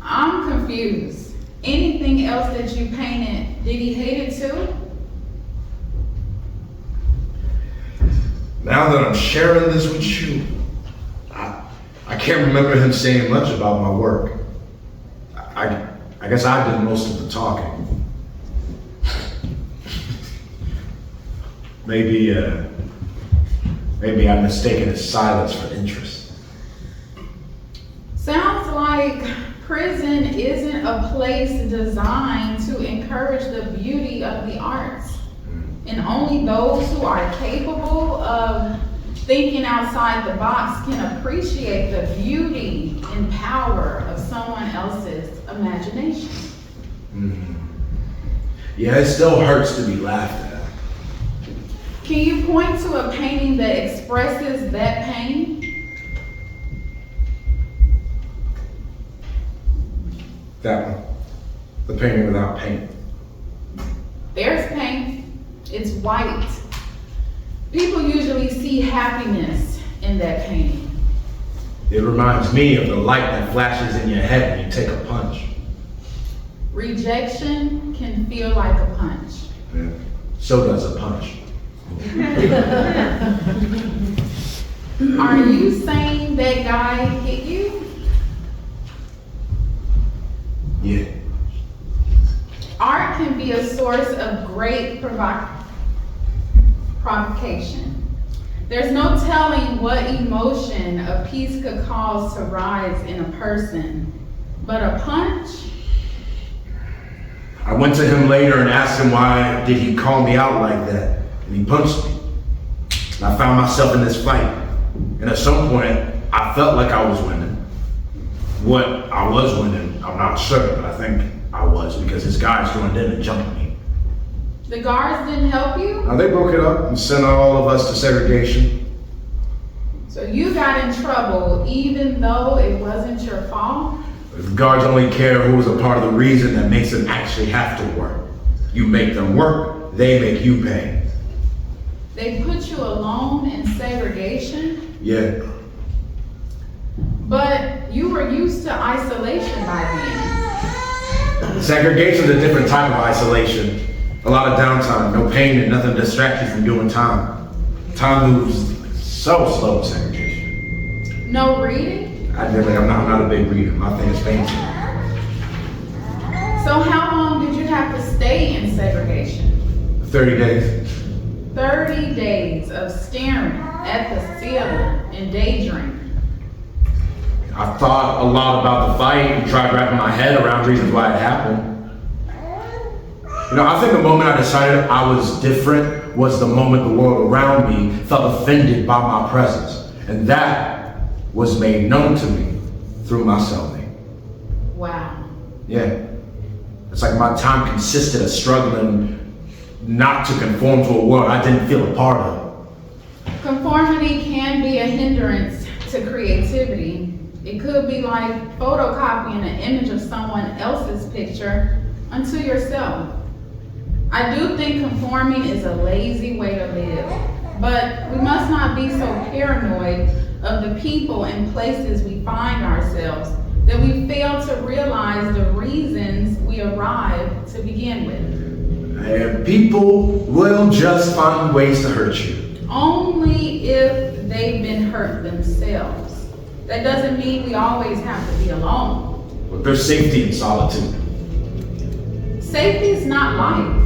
I'm confused. Anything else that you painted, did he hate it too? Now that I'm sharing this with you, I can't remember him saying much about my work. I guess I did most of the talking. Maybe I'd mistaken his silence for interest. Sounds like prison isn't a place designed to encourage the beauty of the arts. And only those who are capable of thinking outside the box can appreciate the beauty and power of someone else's imagination. Yeah, it still hurts to be laughed at. Can you point to a painting that expresses that pain? That one. The painting without paint. There's paint. It's white. People usually see happiness in that painting. It reminds me of the light that flashes in your head when you take a punch. Rejection can feel like a punch. Yeah. So does a punch. Are you saying that guy hit you? Yeah. Art can be a source of great provocation. There's no telling what emotion a piece could cause to rise in a person, but a punch? I went to him later and asked him why did he call me out like that, and he punched me. And I found myself in this fight, and at some point, I felt like I was winning. What I was winning, I'm not sure, but I think I was because his guys joined in and jumped me. The guards didn't help you? Now they broke it up and sent all of us to segregation. So you got in trouble even though it wasn't your fault? The guards only care who was a part of the reason that makes them actually have to work. You make them work, they make you pay. They put you alone in segregation? Yeah. But you were used to isolation by then. Segregation's a different type of isolation. A lot of downtime, no pain and nothing to distract you from doing time. Time moves so slow in segregation. No reading? I'm not a big reader. My thing is painting. So how long did you have to stay in segregation? 30 days. 30 days of staring at the ceiling and daydreaming. I thought a lot about the fight and tried wrapping my head around reasons why it happened. You know, I think the moment I decided I was different was the moment the world around me felt offended by my presence. And that was made known to me through my cellmate. Wow. Yeah. It's like my time consisted of struggling not to conform to a world I didn't feel a part of. Conformity can be a hindrance to creativity. It could be like photocopying an image of someone else's picture onto yourself. I do think conforming is a lazy way to live, but we must not be so paranoid of the people and places we find ourselves that we fail to realize the reasons we arrived to begin with. And people will just find ways to hurt you. Only if they've been hurt themselves. That doesn't mean we always have to be alone. But there's safety in solitude. Safety is not life.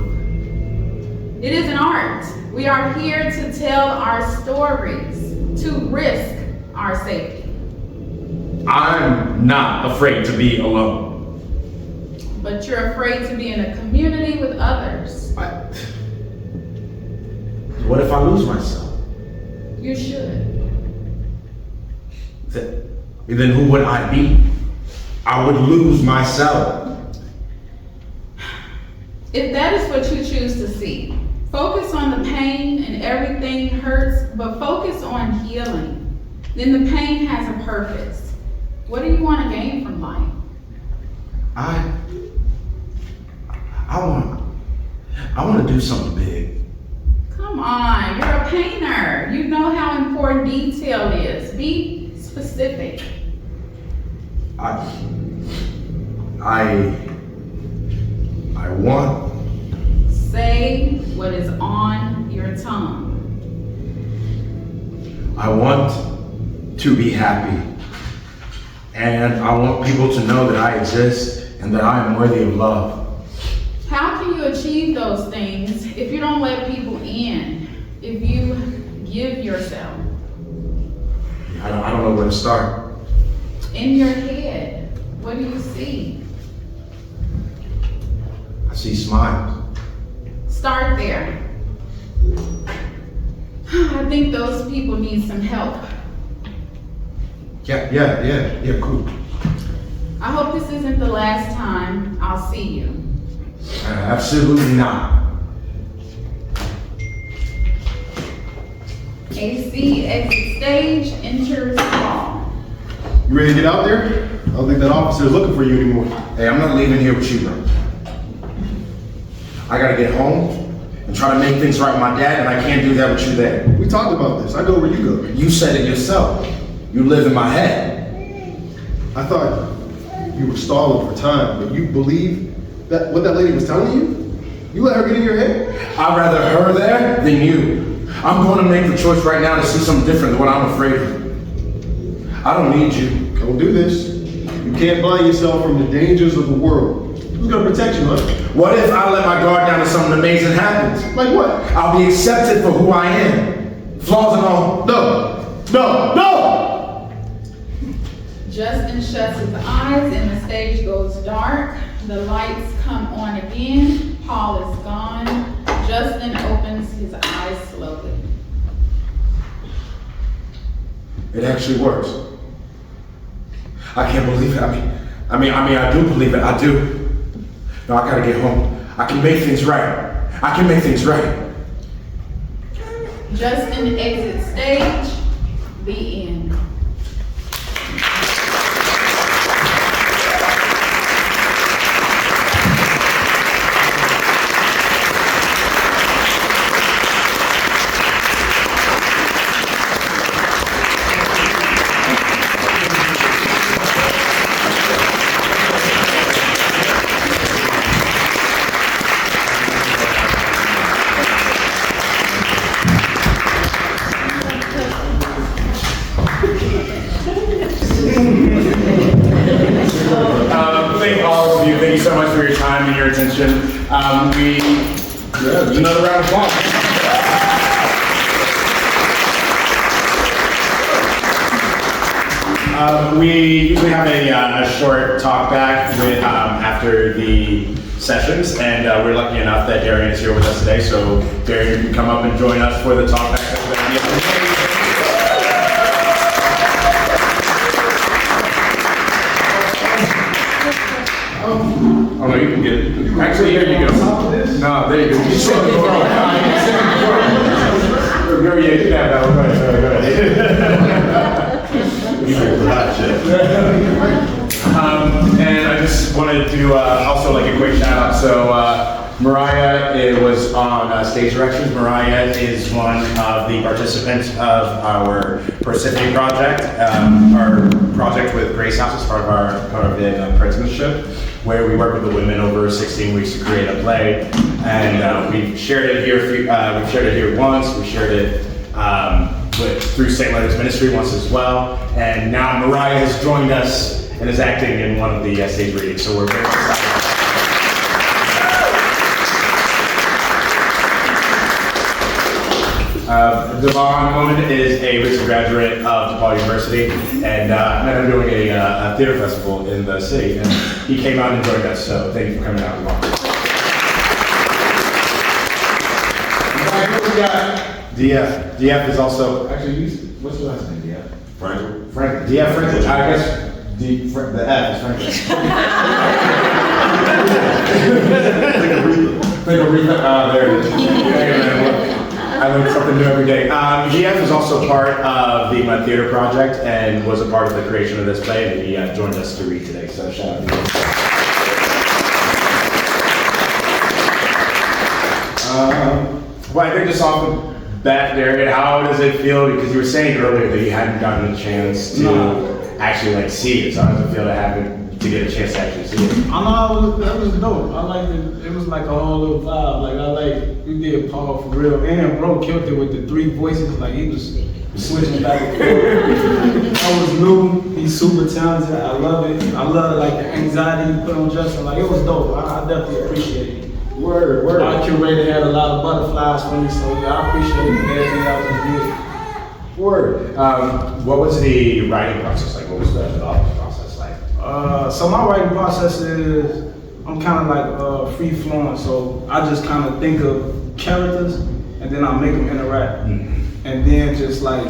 It is an art. We are here to tell our stories, to risk our safety. I'm not afraid to be alone. But you're afraid to be in a community with others. What if I lose myself? You should. Then who would I be? I would lose myself. If that is what you choose to see, focus on the pain and everything hurts, but focus on healing. Then the pain has a purpose. What do you want to gain from life? I want to do something big. Come on, you're a painter. You know how important detail is. Be specific. I want, Say what is on your tongue. I want to be happy. And I want people to know that I exist and that I am worthy of love. How can you achieve those things if you don't let people in? If you give yourself? I don't know where to start. In your head, what do you see? I see smiles. Start there. I think those people need some help. Yeah, cool. I hope this isn't the last time I'll see you. Absolutely not. AC exit stage, enters hall. You ready to get out there? I don't think that officer is looking for you anymore. Hey, I'm not leaving here with you, bro. I gotta get home and try to make things right with my dad, and I can't do that with you there. We talked about this. I go where you go. You said it yourself. You live in my head. I thought you were stalling for time, but you believe that what that lady was telling you? You let her get in your head? I'd rather her there than you. I'm going to make the choice right now to see something different than what I'm afraid of. I don't need you. Don't do this. You can't blind yourself from the dangers of the world. Who's gonna protect you, huh? What if I let my guard down and something amazing happens? Like what? I'll be accepted for who I am. Flaws and all. No! Justin shuts his eyes and the stage goes dark. The lights come on again. Paul is gone. Justin opens his eyes slowly. It actually works. I can't believe it. I mean, I do believe it. I do. No, I gotta get home. I can make things right. I can make things right. Justin exits stage. The end. Thank you so much for your time and your attention. Another round of applause. We usually have a short talk back with, after the sessions, and we're lucky enough that Darian is here with us today. So Darian, you can come up and join us for the talk back session. Oh no, you can get it. Actually, here you go. No, there you go. You said it wrong. Yeah, you can have that one. Go ahead. And I just wanted to also like a quick shout out. So Mariah was on stage directions. Mariah is one of the participants of our Persephone project, our project with Grace House as part of the apprenticeship, where we work with the women over 16 weeks to create a play. And we've shared it here. We've shared it here once. We shared it through St. Leonard's Ministry once as well. And now Mariah has joined us and is acting in one of the stage readings. So we're very excited. Devon Moman is a recent graduate of DePaul University, and met him doing a theater festival in the city, and he came out and joined us, so thank you for coming out, Devon. We got DF. DF is also, actually, what's your last name, DF? Franklin. Franklin. DF Franklin. I guess the F is Franklin. Think Aretha. There it is. I learn something new every day. GF is also part of the Mud Theater Project and was a part of the creation of this play, and he joined us to read today, so shout out to you. Well, I think just off the bat there, how does it feel? Because you were saying earlier that you hadn't gotten a chance to actually like see it. So how does it feel to get a chance to actually see it? I know that was dope. I liked it. It was like a whole little vibe. Like we did Paul for real, and bro killed it with the 3 voices. Like he was switching back and forth. That was new. He's super talented. I love it. I love like the anxiety you put on Justin. Like it was dope. I definitely appreciate it. Word. My curator had a lot of butterflies for me, so yeah, I appreciate it. Everything I was good. Word. What was the writing process like? What was the development process like? So my writing process is, I'm kind of like free flowing. So I just kind of think of characters and then I make them interact. Mm-hmm. And then just like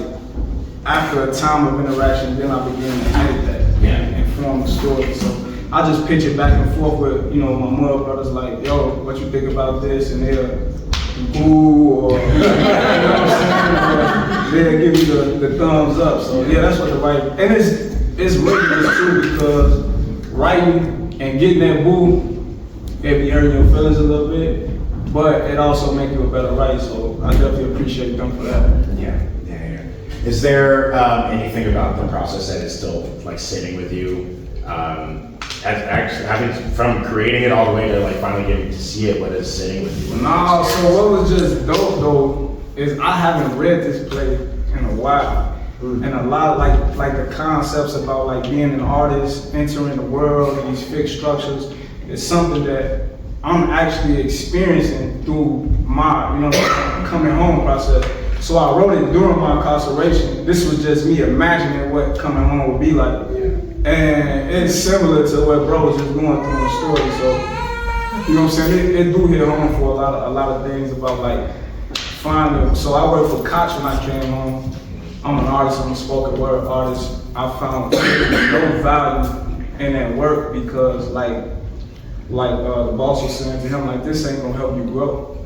after a time of interaction, then I begin to edit that and form a story. So I just pitch it back and forth with, you know, my mother brothers like, yo, what you think about this? And they'll boo or, you know what I'm saying? They'll give you the thumbs up. So yeah, that's what the writing, and it's rigorous too, because writing and getting that boo, it be hurting your feelings a little bit, but it also make you a better writer. So I definitely appreciate them for that. Yeah. Is there anything about the process that is still like sitting with you? Actually, having from creating it all the way to like finally getting to see it, what is sitting with you? No, so what was just dope though is I haven't read this play in a while. And a lot of like the concepts about like being an artist, entering the world and these fixed structures is something that I'm actually experiencing through my, coming home process. So I wrote it during my incarceration. This was just me imagining what coming home would be like. And it's similar to what bro was just going through in the story. So, you know what I'm saying? It do hit home for a lot of things about like finding. So I worked for Koch when I came home. I'm an artist, I'm a spoken word artist. I found no value in that work because like the boss was saying to him, like, this ain't gonna help you grow.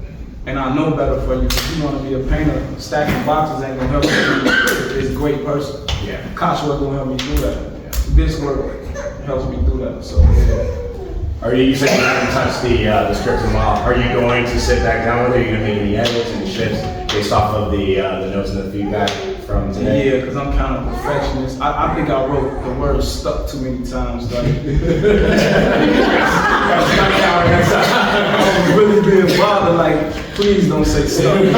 And I know better for you. If you wanna be a painter, stacking boxes ain't gonna help you be a great person. Yeah. Koch wasn't gonna help me do that. This work helps me do that, so yeah. You said you haven't touched the script in a while. Are you going to sit back down with it? Are you gonna make any edits, any shifts based off of the notes and the feedback from today? Yeah, because I'm kind of perfectionist. I think I wrote the word stuck too many times. Like, I was really being bothered, like, please don't say stuck. I'm be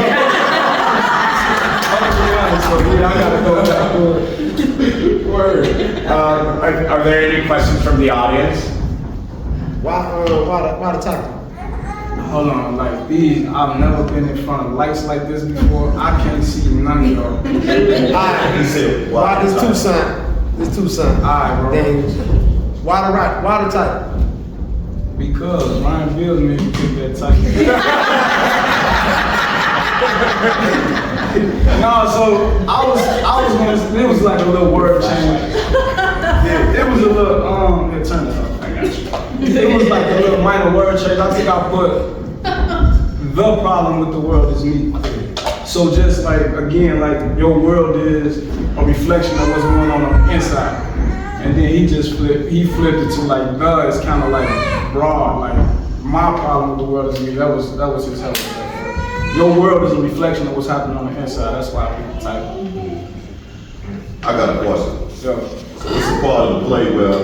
honest, so yeah, I gotta go back. Word. Are there any questions from the audience? Why the title? Hold on, like these, I've never been in front of lights like this before. I can't see none of y'all. Alright, why this Tucson? Alright, bro. Then why the title? Because Ryan Bills made me pick that title. No, so I was gonna, it was like a little word change. It was a little, here, turn it up, I got you. It was like a little minor word change. I think I put, the problem with the world is me. So just like, again, like your world is a reflection of what's going on the inside. And then he flipped it to like, the is kind of like broad, like my problem with the world is me. That was his help. Your world is a reflection of what's happening on the inside. That's why I picked the title. I got a question. So, So this is part of the play where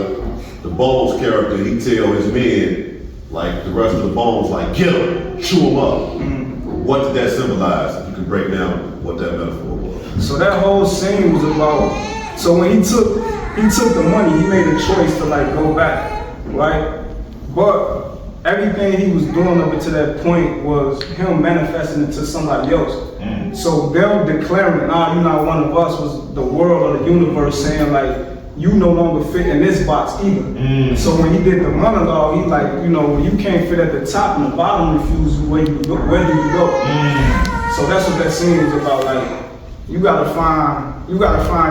the Bones character, he tell his men, like the rest of the Bones, like, get him, chew him up. What did that symbolize? If you can break down what that metaphor was. so that whole scene was about, so when he took the money, he made a choice to like go back, right? But everything he was doing up until that point was him manifesting it to somebody else. So them declaring, you're not one of us, was the world or the universe saying like, you no longer fit in this box either. So when he did the monologue, he like, you can't fit at the top and the bottom refuses where do you go? So that's what that scene is about. Like, you gotta find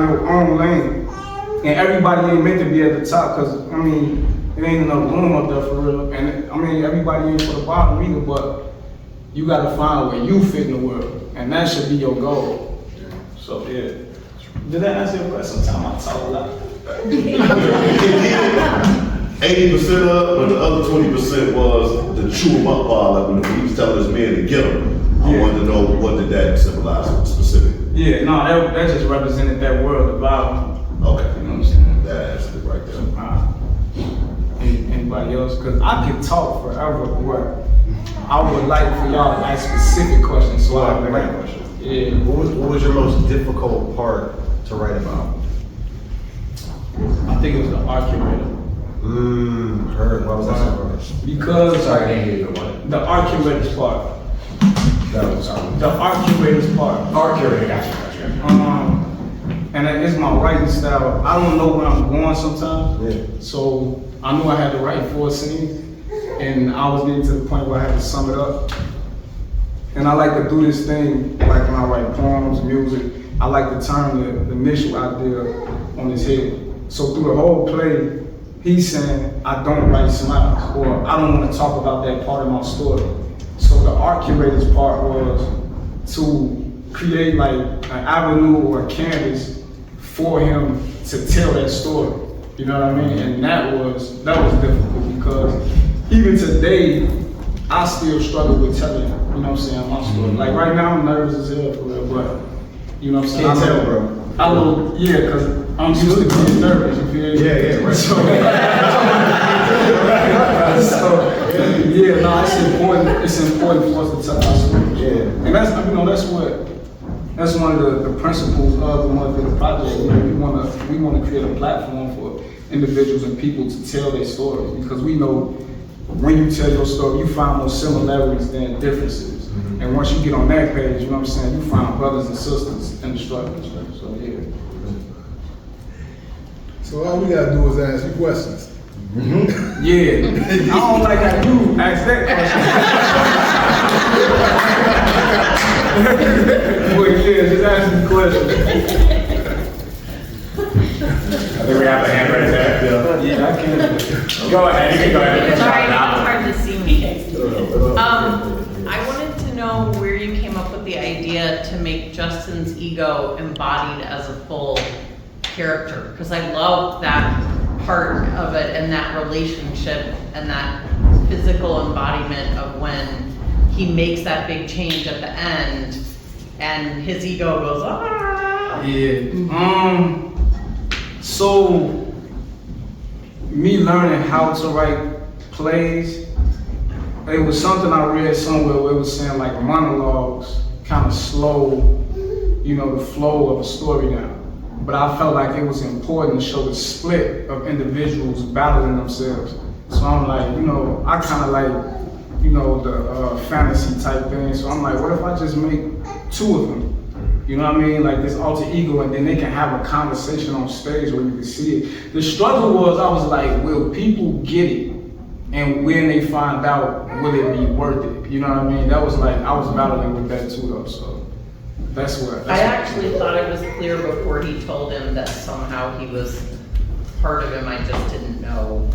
your own lane. And everybody ain't meant to be at the top, cause it ain't enough room up there for real. And everybody ain't for the bottom either, but you gotta find where you fit in the world. And that should be your goal. So yeah. Did that answer your question? Sometimes I talk a lot. 80% of, but the other 20% was the chew 'em up part. Like when he was telling his men to get them. I wanted to know what did that symbolize specifically. Yeah, no, that just represented that world of violence. Okay, You know what I'm saying? that answered it right there. Anybody else? Because I could talk forever, but I would like for y'all to ask specific questions. So I I got a question. Yeah. What was your most difficult part to write about? I think it was the art curator. Heard. Why was that so hard? Because Sorry, I didn't hear you. What? the art curator's part. That was The art curator's part. art curator. Gotcha. And it's my writing style. I don't know where I'm going sometimes. Yeah. So I knew I had to write 4 scenes, and I was getting to the point where I had to sum it up. And I like to do this thing, like when I write poems, music, I like to turn the initial idea on his head. So through the whole play, he's saying, I don't write smiles, or I don't want to talk about that part of my story. So the art curator's part was to create like an avenue or a canvas for him to tell that story. You know what I mean? And that was difficult because even today, I still struggle with telling, you know what I'm saying, my story. Like right now, I'm nervous as hell for real, but you know what I'm saying? Can't tell, bro. I know, yeah, because I'm used to being nervous, you feel me? Yeah, right. So, yeah, no, it's important for us to tell our story. Yeah. And that's, you know, that's one of the principles of the Motherfucker Project. You know, we want to create a platform for individuals and people to tell their stories, because we know when you tell your story, you find more similarities than differences. And once you get on that page, you know what I'm saying, you find brothers and sisters in the struggle. So yeah. So all we gotta do is ask you questions. Yeah. I don't like how you ask that question. Well, yeah, just ask me questions. I think we have a hand right there. Yeah, I can. Go ahead. You can go ahead. Sorry, it's hard to see me. I wanted to know where you came up with the idea to make Justin's ego embodied as a full character, because I love that part of it and that relationship and that physical embodiment of when he makes that big change at the end and his ego goes, ah. Yeah. So me learning how to write plays, it was something I read somewhere where it was saying like monologues kind of slow, you know, the flow of a story down. But I felt like it was important to show the split of individuals battling themselves. So I'm like, you know, I kind of like, you know, the fantasy type thing. So I'm like, what if I just make 2 of them? You know what I mean? Like this alter ego, and then they can have a conversation on stage where you can see it. The struggle was, I was like, will people get it? And when they find out, will it be worth it? You know what I mean? That was like, I was battling with that too though, so that's what. I actually thought it was clear before he told him that somehow he was part of him, I just didn't know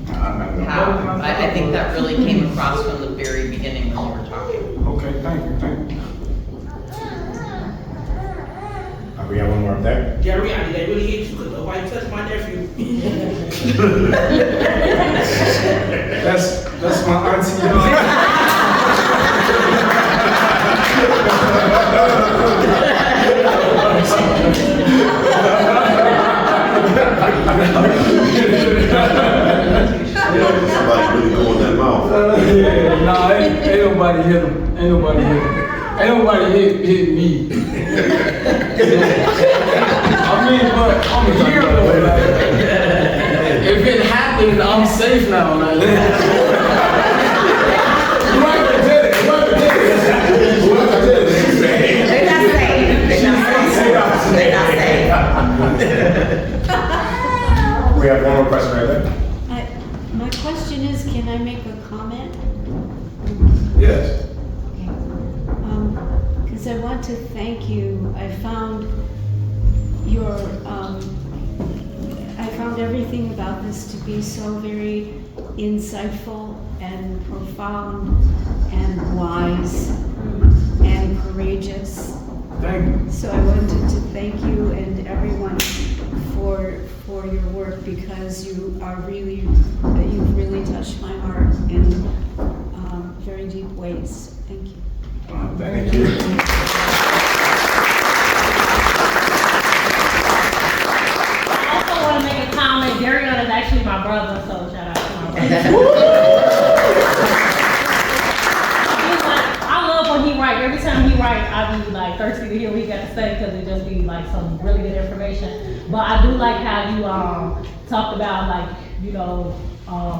how. I think that really came across from the very beginning when you were talking. Okay, thank you. We have one more up there. Gary, I did really hit you because nobody touched my nephew. That's my auntie. Somebody really going that mouth. Yeah, nah, ain't nobody hit him. Ain't nobody hit me. I mean, but I'm here though. Like, if it happened, I'm safe now. Like, whoever did it. They're not safe. They're not safe. We have one more question right there. My question is, can I make a comment? yes. Because I want to thank you. I found everything about this to be so very insightful and profound and wise and courageous. Thank you. So I wanted to thank you and everyone for for your work because you've really touched my heart in very deep ways. Thank you. Thank you. I also want to make a comment. Darion is actually my brother, so shout out to my brother. I love when he writes. Every time he writes, I be like thirsty to hear what he got to say because it just be like some really good information. But I do like how you talked about like, you know,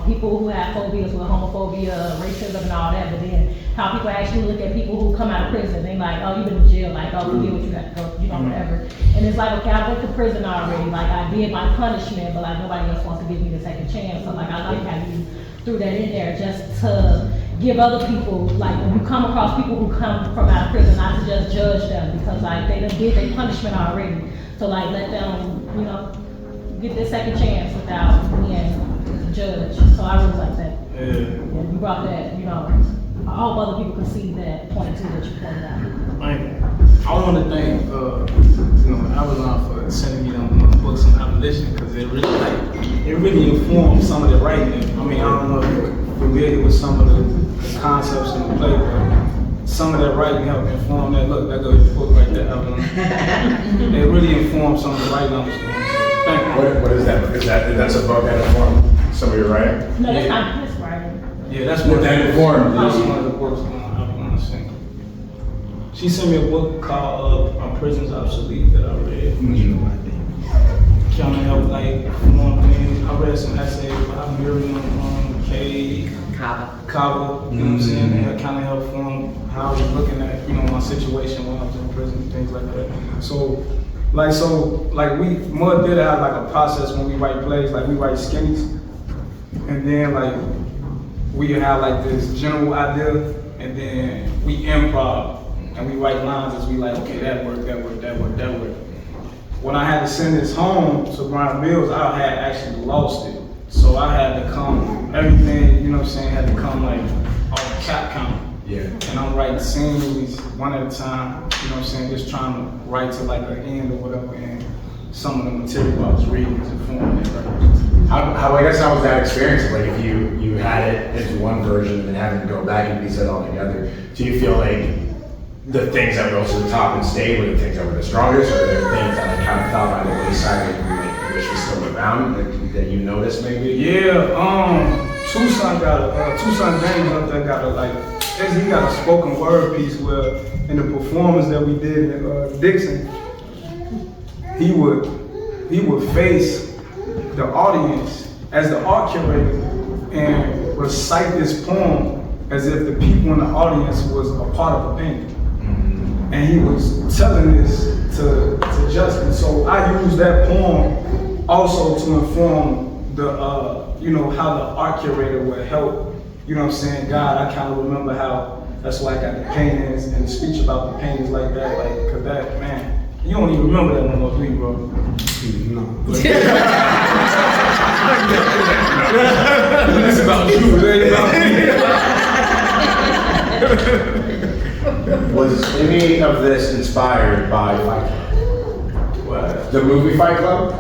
people who have phobias with homophobia, racism and all that, but then how people actually look at people who come out of prison. They like, oh, you've been in jail, like, oh, you did what you got to go, you know, whatever. And it's like, okay, I went to prison already, like I did my punishment, but like nobody else wants to give me the second chance. So like I like how you threw that in there just to give other people, like when you come across people who come from out of prison, not to just judge them because like they done did their punishment already. So like let them, you know, get their second chance without being judged. So I really like that. Yeah. And you brought that, you know, I hope other people can see that point too that you pointed out. I want to thank, you know, Avalon for sending me them books on abolition because it really informed some of the writing. I mean, I don't know if you're familiar with some of the concepts in the play, but some of that writing helped inform that. Look, that goes your book right there, Avalon. It really informed some of the writing I was doing. Thank you. What is that? That's a book that informed some of your writing? No, that's not his writing. Yeah, that's one. That informed. That's one of the books Avalon sent. She sent me a book called Prisons Obsolete that I read. Kind of helped like form things. I read some essays by Miriam K. Kava, you know what I'm saying? And that kind of helped form how I was looking at, you know, my situation when I was in prison and things like that. So Mud did have like a process when we write plays, like we write skinnies, and then like we have like this general idea, and then we improv, and we write lines as we like, okay, that worked. When I had to send this home to Brian Mills, I had actually lost it. So I had to come, everything, you know what I'm saying, had to come like off cap count. Yeah. And I'm writing scenes one at a time, you know what I'm saying, just trying to write to like an end or whatever, and some of the material I was reading was informing it, right? I guess how was that experience? Like if you had it into one version and then having to go back and piece it all together, do you feel like the things that rose to the top and stayed were the things that were the strongest, or are there things that kind of fell by the wayside that you like wish was still around that you noticed maybe? Yeah, Tucson James up there got he got a spoken word piece where in the performance that we did in Dixon, he would face the audience as the art curator and recite this poem as if the people in the audience was a part of the painting. And he was telling this to Justin. So I used that poem also to inform the, you know, how the art curator would help, you know what I'm saying, God. I kind of remember how, that's why I got the paintings and the speech about the paintings like that, like, cause that, man, you don't even remember that no more, do you, bro? No. It's about you, it ain't about me. Was any of this inspired by Fight Club? What? The movie Fight Club?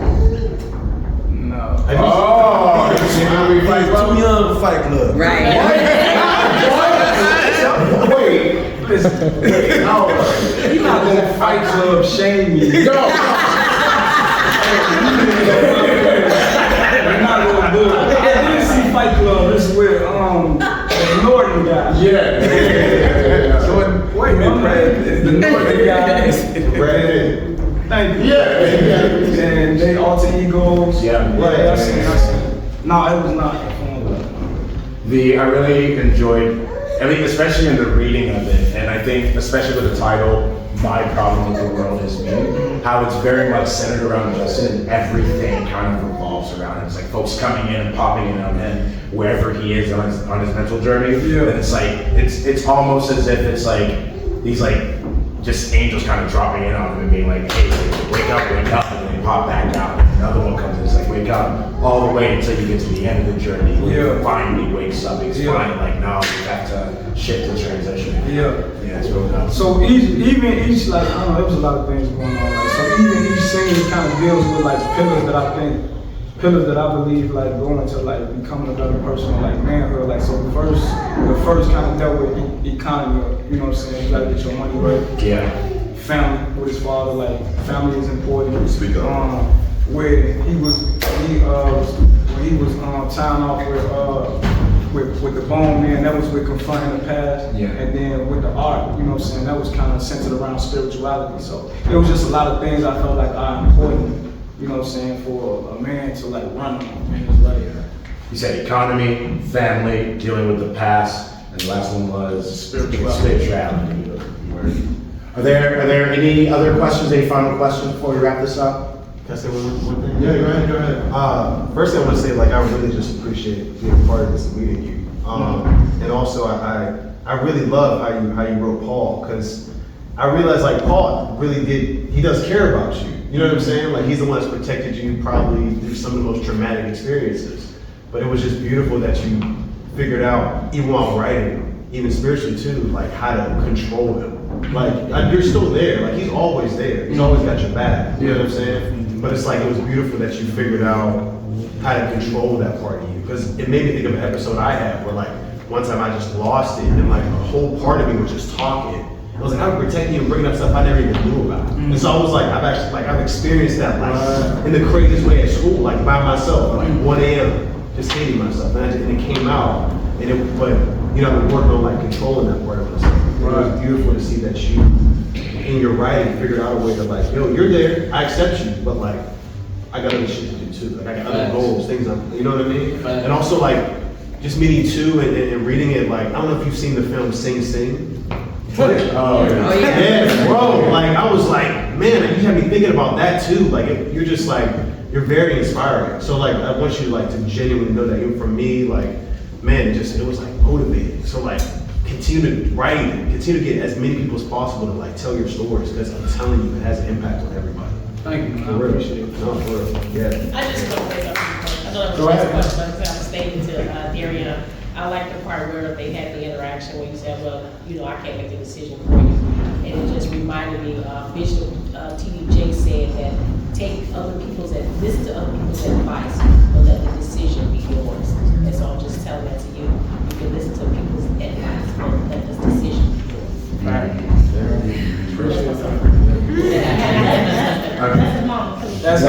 No. Oh, have you seen the movie Fight Club? Too young for Fight Club. Right. Wait, no. You're not gonna Fight Club shame me. No. You're not gonna do it. I did see Fight Club. This is where the Norton guy. Yeah. So wait a minute, the Norton guy. Thank you. Yeah. And they alter egos. Yeah. Right. I seen. No, it was not. I really enjoyed, I mean, especially in the reading of it, and I think especially with the title, My Problem with the World Is Me, how it's very much centered around Justin and everything kind of revolves around him. It's like folks coming in and popping in on him wherever he is on his mental journey. Yeah. And it's like, it's almost as if it's like, these like, just angels kind of dropping in on him and being like, hey, wake up, and they pop back out. another one comes in. It's like wake up all the way until you get to the end of the journey. Where he finally wakes up. He's finally like, no, you have to shift the transition. Yeah, it's really nice. So each like, I don't know, there was a lot of things going on. Like, so even each scene kind of deals with like pillars that I believe like go into like becoming a better person or like manhood. Like, so the first kind of dealt with economy, you know what I'm saying? You gotta get your money right. Yeah. Family with his father, like family is important. Speak up. Where he was tying off with the bone man, that was with confronting the past. Yeah. And then with the art, you know what I'm saying, that was kind of centered around spirituality. So it was just a lot of things I felt like are important, you know what I'm saying, for a man to like run on in his life. You said economy, family, dealing with the past, and the last one was spirituality. Are there any other questions, any final questions before we wrap this up? Can I say one thing? Yeah, go ahead. First thing I want to say, like, I really just appreciate being a part of this and meeting you. And also, I really love how you wrote Paul, because I realized, like, Paul he does care about you. You know what I'm saying? Like, he's the one that's protected you probably through some of the most traumatic experiences. But it was just beautiful that you figured out, even while writing, even spiritually too, like, how to control him. Like, you're still there. Like, he's always there. He's always got your back. You know what I'm saying? But it's like, it was beautiful that you figured out how to control that part of you. Because it made me think of an episode I had where, like, one time I just lost it and, like, a whole part of me was just talking. I was like, I'm protecting you and bringing up stuff I never even knew about. And so I was like, I've experienced that, like, in the craziest way at school, like, by myself, like, 1 a.m., just hating myself. And it came out. But, you know, I've been working on, like, controlling that part of myself. It was beautiful to see that you, in your writing, figured out a way to, like, yo, you're there, I accept you, but, like, I got other shit to do too. Like, I got other goals, things you know what I mean? And also, like, just meeting too and reading it, like, I don't know if you've seen the film Sing Sing. Oh, yeah. Yeah, bro, like, I was like, man, you had me thinking about that too. Like, you're just like, you're very inspiring. So, like, I want you, like, to genuinely know that even for me, like, man, it was, like, motivating. So, like, continue to write and continue to get as many people as possible to, like, tell your stories, because I'm telling you, it has an impact on everybody. Thank you, man. For real. No, for real. Yeah. I just want to say something. I know that Go was ahead. a question, but I was stating to Darian, I like the part where they had the interaction where you said, well, you know, I can't make the decision for you. And it just reminded me, Bishop T.D. Jakes said that listen to other people's advice, but let the decision be yours. And so I'm just telling that to you. You can listen to people's advice, but let the decision be yours. Right. That's his mom. That's my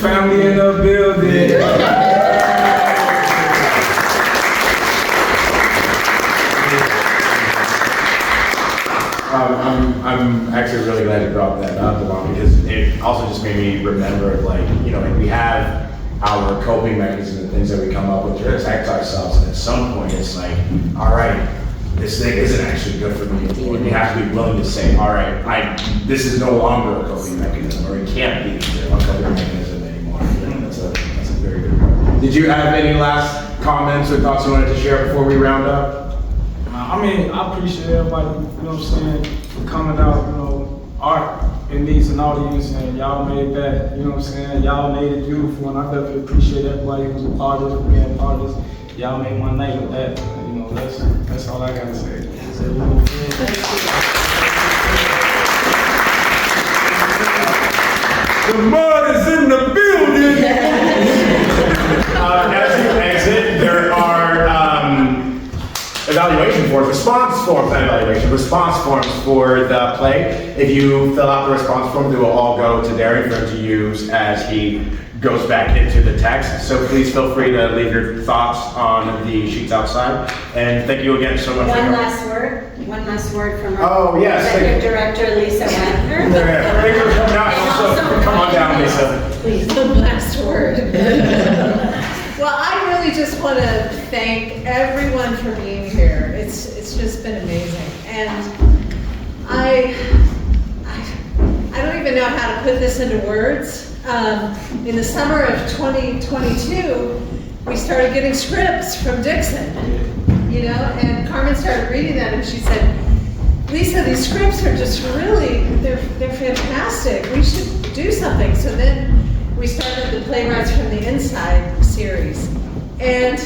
family in the building. I'm actually really glad you brought that up, Alon, because it also just made me remember, like, you know, like we have our coping mechanisms and things that we come up with to protect ourselves, and at some point it's like, all right, this thing isn't actually good for me anymore. And you have to be willing to say, all right, this is no longer a coping mechanism, or it can't be a coping mechanism anymore. That's a very good point. Did you have any last comments or thoughts you wanted to share before we round up? I mean, I appreciate everybody, you know what I'm saying, for coming out, you know, art, it needs an audience, and y'all made that, you know what I'm saying, y'all made it beautiful, and I definitely appreciate everybody who's a part of it, for being a part of this. Y'all made my night with that, you know, that's all I gotta say. The mud is in the building! As you exit, there are response forms for the play. If you fill out the response form, they will all go to Darren for him to use as he goes back into the text. So please feel free to leave your thoughts on the sheets outside. And thank you again so much. One last word from our yes, executive director, Lisa Wagner. Thank you for coming out. Come on down, Lisa. Please, the last word. Well, I really just want to thank everyone for being here. It's just been amazing. And I don't even know how to put this into words. In the summer of 2022, we started getting scripts from Dixon, you know, and Carmen started reading that and she said, Lisa, these scripts are just really, they're fantastic. We should do something. So then we started the Playwrights from the Inside series. And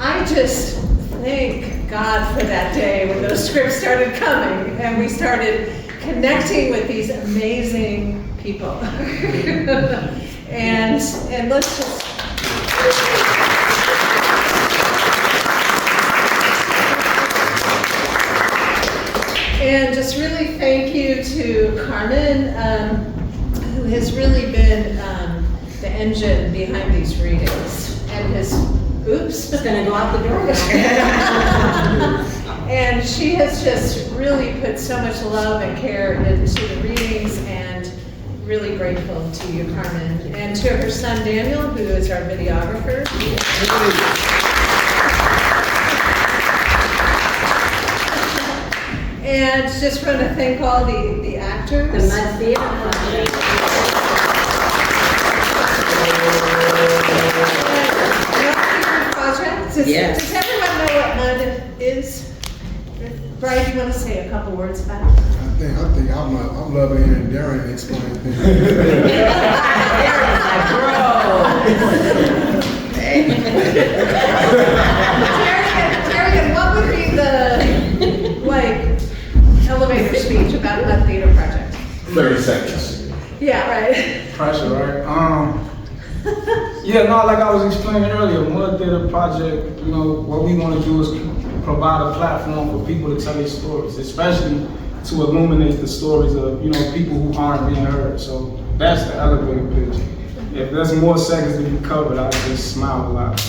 I just thank God for that day when those scripts started coming and we started connecting with these amazing people. and let's just and just really thank you to Carmen, who has really been the engine behind these readings, and his oops, it's gonna go out the door. And she has just really put so much love and care into the readings, and really grateful to you, Carmen, and to her son Daniel, who is our videographer. And just want to thank all the actors. The Mud Theater Project. Yes. Does everyone know what Mud is? Brian, do you want to say a couple words about it? I think I'm loving hearing Darren explain things. Terry, what would be the elevator speech about Mud Theater Project? 30 seconds. Yeah, right. Pressure, right? Yeah, no, like I was explaining earlier, Mud Theater Project, you know, what we want to do is provide a platform for people to tell their stories, especially to illuminate the stories of, you know, people who aren't being heard. So that's the elevator pitch. If there's more seconds to be covered, I just smile a lot.